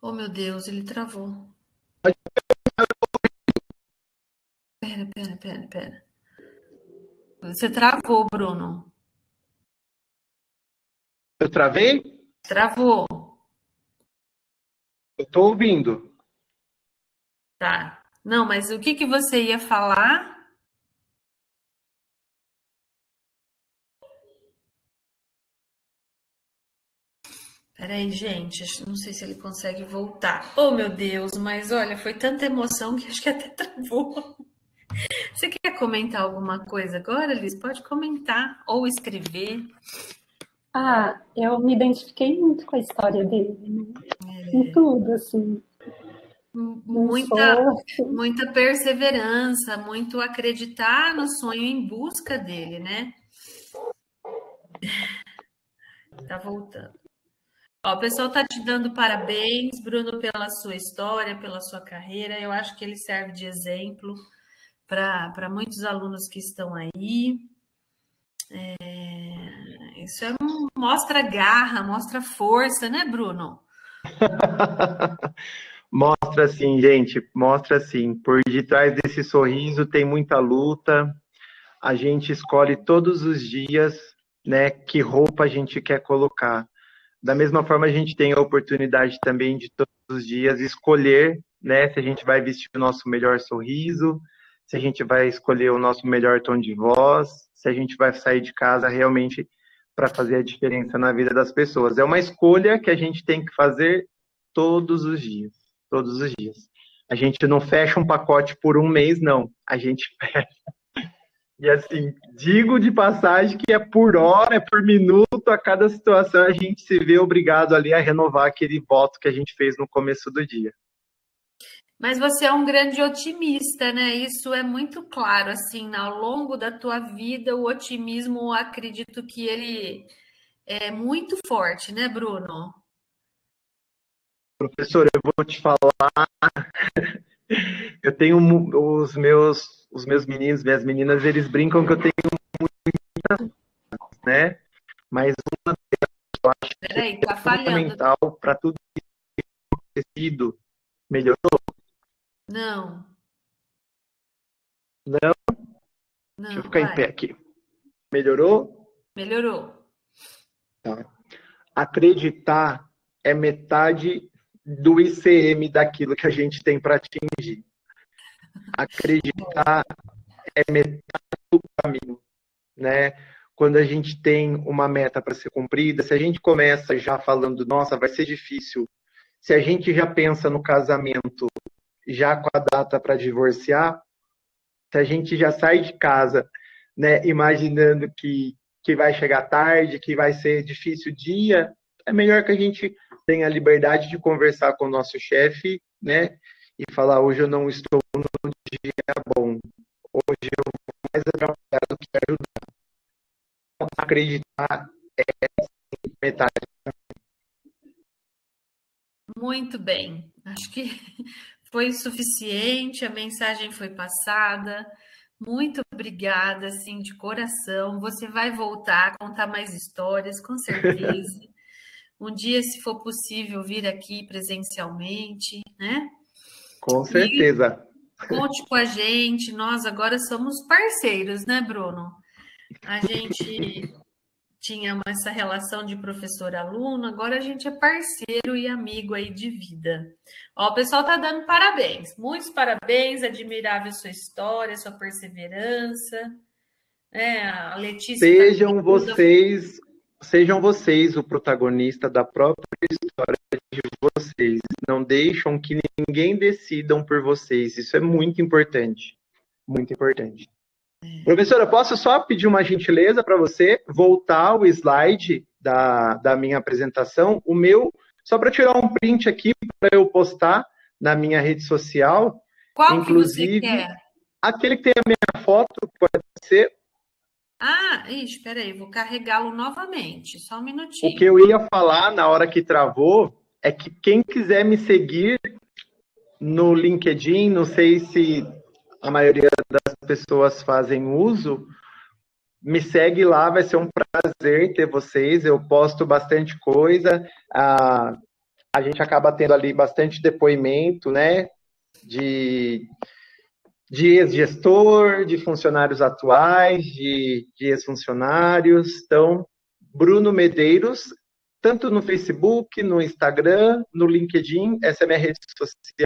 Oh, meu Deus, ele travou. Pera. Você travou, Bruno. eu travei? Travou. Eu tô ouvindo. Tá. Não, mas o que você ia falar? Peraí, gente, não sei se ele consegue voltar. Oh, meu Deus, mas olha, foi tanta emoção que acho que até travou. Você quer comentar alguma coisa agora, Liz? Pode comentar ou escrever. Eu me identifiquei muito com a história dele, né? Em tudo, assim. Muita perseverança, muito acreditar no sonho em busca dele, né? Tá voltando. Ó, o pessoal tá te dando parabéns, Bruno, pela sua história, pela sua carreira. Eu acho que ele serve de exemplo para muitos alunos que estão aí. Isso mostra garra, mostra força, né, Bruno? Mostra sim, gente, mostra sim. Por detrás desse sorriso tem muita luta. A gente escolhe todos os dias, né, que roupa a gente quer colocar. Da mesma forma, a gente tem a oportunidade também de todos os dias escolher, né, se a gente vai vestir o nosso melhor sorriso, se a gente vai escolher o nosso melhor tom de voz, se a gente vai sair de casa realmente para fazer a diferença na vida das pessoas. É uma escolha que a gente tem que fazer todos os dias, todos os dias. A gente não fecha um pacote por um mês, não. A gente e assim, digo de passagem que é por hora, é por minuto, a cada situação a gente se vê obrigado ali a renovar aquele voto que a gente fez no começo do dia. Mas você é um grande otimista, né? Isso é muito claro, assim, ao longo da tua vida, o otimismo, acredito que ele é muito forte, né, Bruno? Professor, eu vou te falar, eu tenho os meus meninos, minhas meninas, eles brincam que eu tenho, né? Mas uma eu acho que Peraí, tá é falhando. fundamental para tudo ter sido melhorou. Não, Não, deixa eu não, ficar em vai. pé aqui. Melhorou? Melhorou. Tá. Acreditar é metade do ICM daquilo que a gente tem para atingir. Acreditar é metade do caminho, né? Quando a gente tem uma meta para ser cumprida, se a gente começa já falando, nossa, vai ser difícil, se a gente já pensa no casamento, já com a data para divorciar, se a gente já sai de casa, né, imaginando que vai chegar tarde, que vai ser difícil o dia, é melhor que a gente tenha a liberdade de conversar com o nosso chefe, né, e falar, hoje eu não estou no dia bom, hoje eu vou mais atrapalhar do que ajudar. Acreditar é metade. Muito bem. Acho que foi suficiente, a mensagem foi passada. Muito obrigada, assim, de coração. Você vai voltar a contar mais histórias, com certeza. Um dia, se for possível, vir aqui presencialmente, né? Com E certeza. conte com a gente. Nós agora somos parceiros, né, Bruno? A gente tinha essa relação de professor-aluno, agora a gente é parceiro e amigo aí de vida. Ó, o pessoal tá dando parabéns, muitos parabéns, admirável sua história, sua perseverança. A Letícia tá Sejam vocês, sejam vocês o protagonista da própria história de vocês. Não deixam que ninguém decidam por vocês. Isso é muito importante. Muito importante. Professora, posso só pedir uma gentileza para você voltar o slide da minha apresentação? O meu, só para tirar um print aqui para eu postar na minha rede social. Qual que você Inclusive, quer? aquele que tem a minha foto, pode ser. Espera aí, vou carregá-lo novamente, só um O minutinho. que eu ia falar na hora que travou é que quem quiser me seguir no LinkedIn, não sei se a maioria das pessoas fazem uso, me segue lá, vai ser um prazer ter vocês. Eu posto bastante coisa, a gente acaba tendo ali bastante depoimento, né, de ex-gestor, de funcionários atuais, de ex-funcionários. Então, Bruno Medeiros, tanto no Facebook, no Instagram, no LinkedIn, essa é a minha rede social.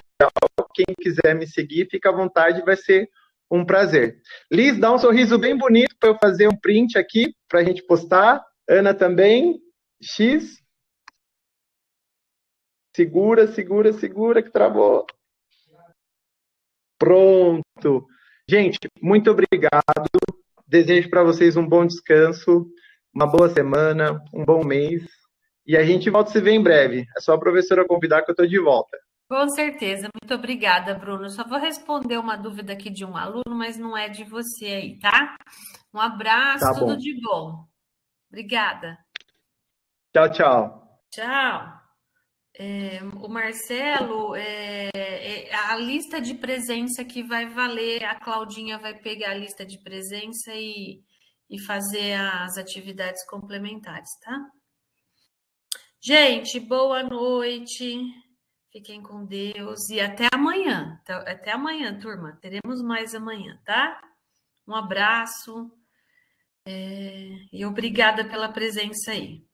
Quem quiser me seguir, fica à vontade, vai ser um prazer. Liz, dá um sorriso bem bonito para eu fazer um print aqui, para a gente postar. Ana também. X. Segura, segura, segura, que travou. Pronto. Gente, muito obrigado. Desejo para vocês um bom descanso, uma boa semana, um bom mês. E a gente volta a se ver em breve. É só a professora convidar que eu estou de volta. Com certeza, muito obrigada, Bruno. Só vou responder uma dúvida aqui de um aluno, mas não é de você aí, tá? Um abraço, Tá tudo bom. de bom. Obrigada. Tchau, tchau. Tchau. O Marcelo, a lista de presença que vai valer, a Claudinha vai pegar a lista de presença e fazer as atividades complementares, tá? Gente, boa noite. Fiquem com Deus e até amanhã. Até amanhã, turma. Teremos mais amanhã, tá? Um abraço e obrigada pela presença aí.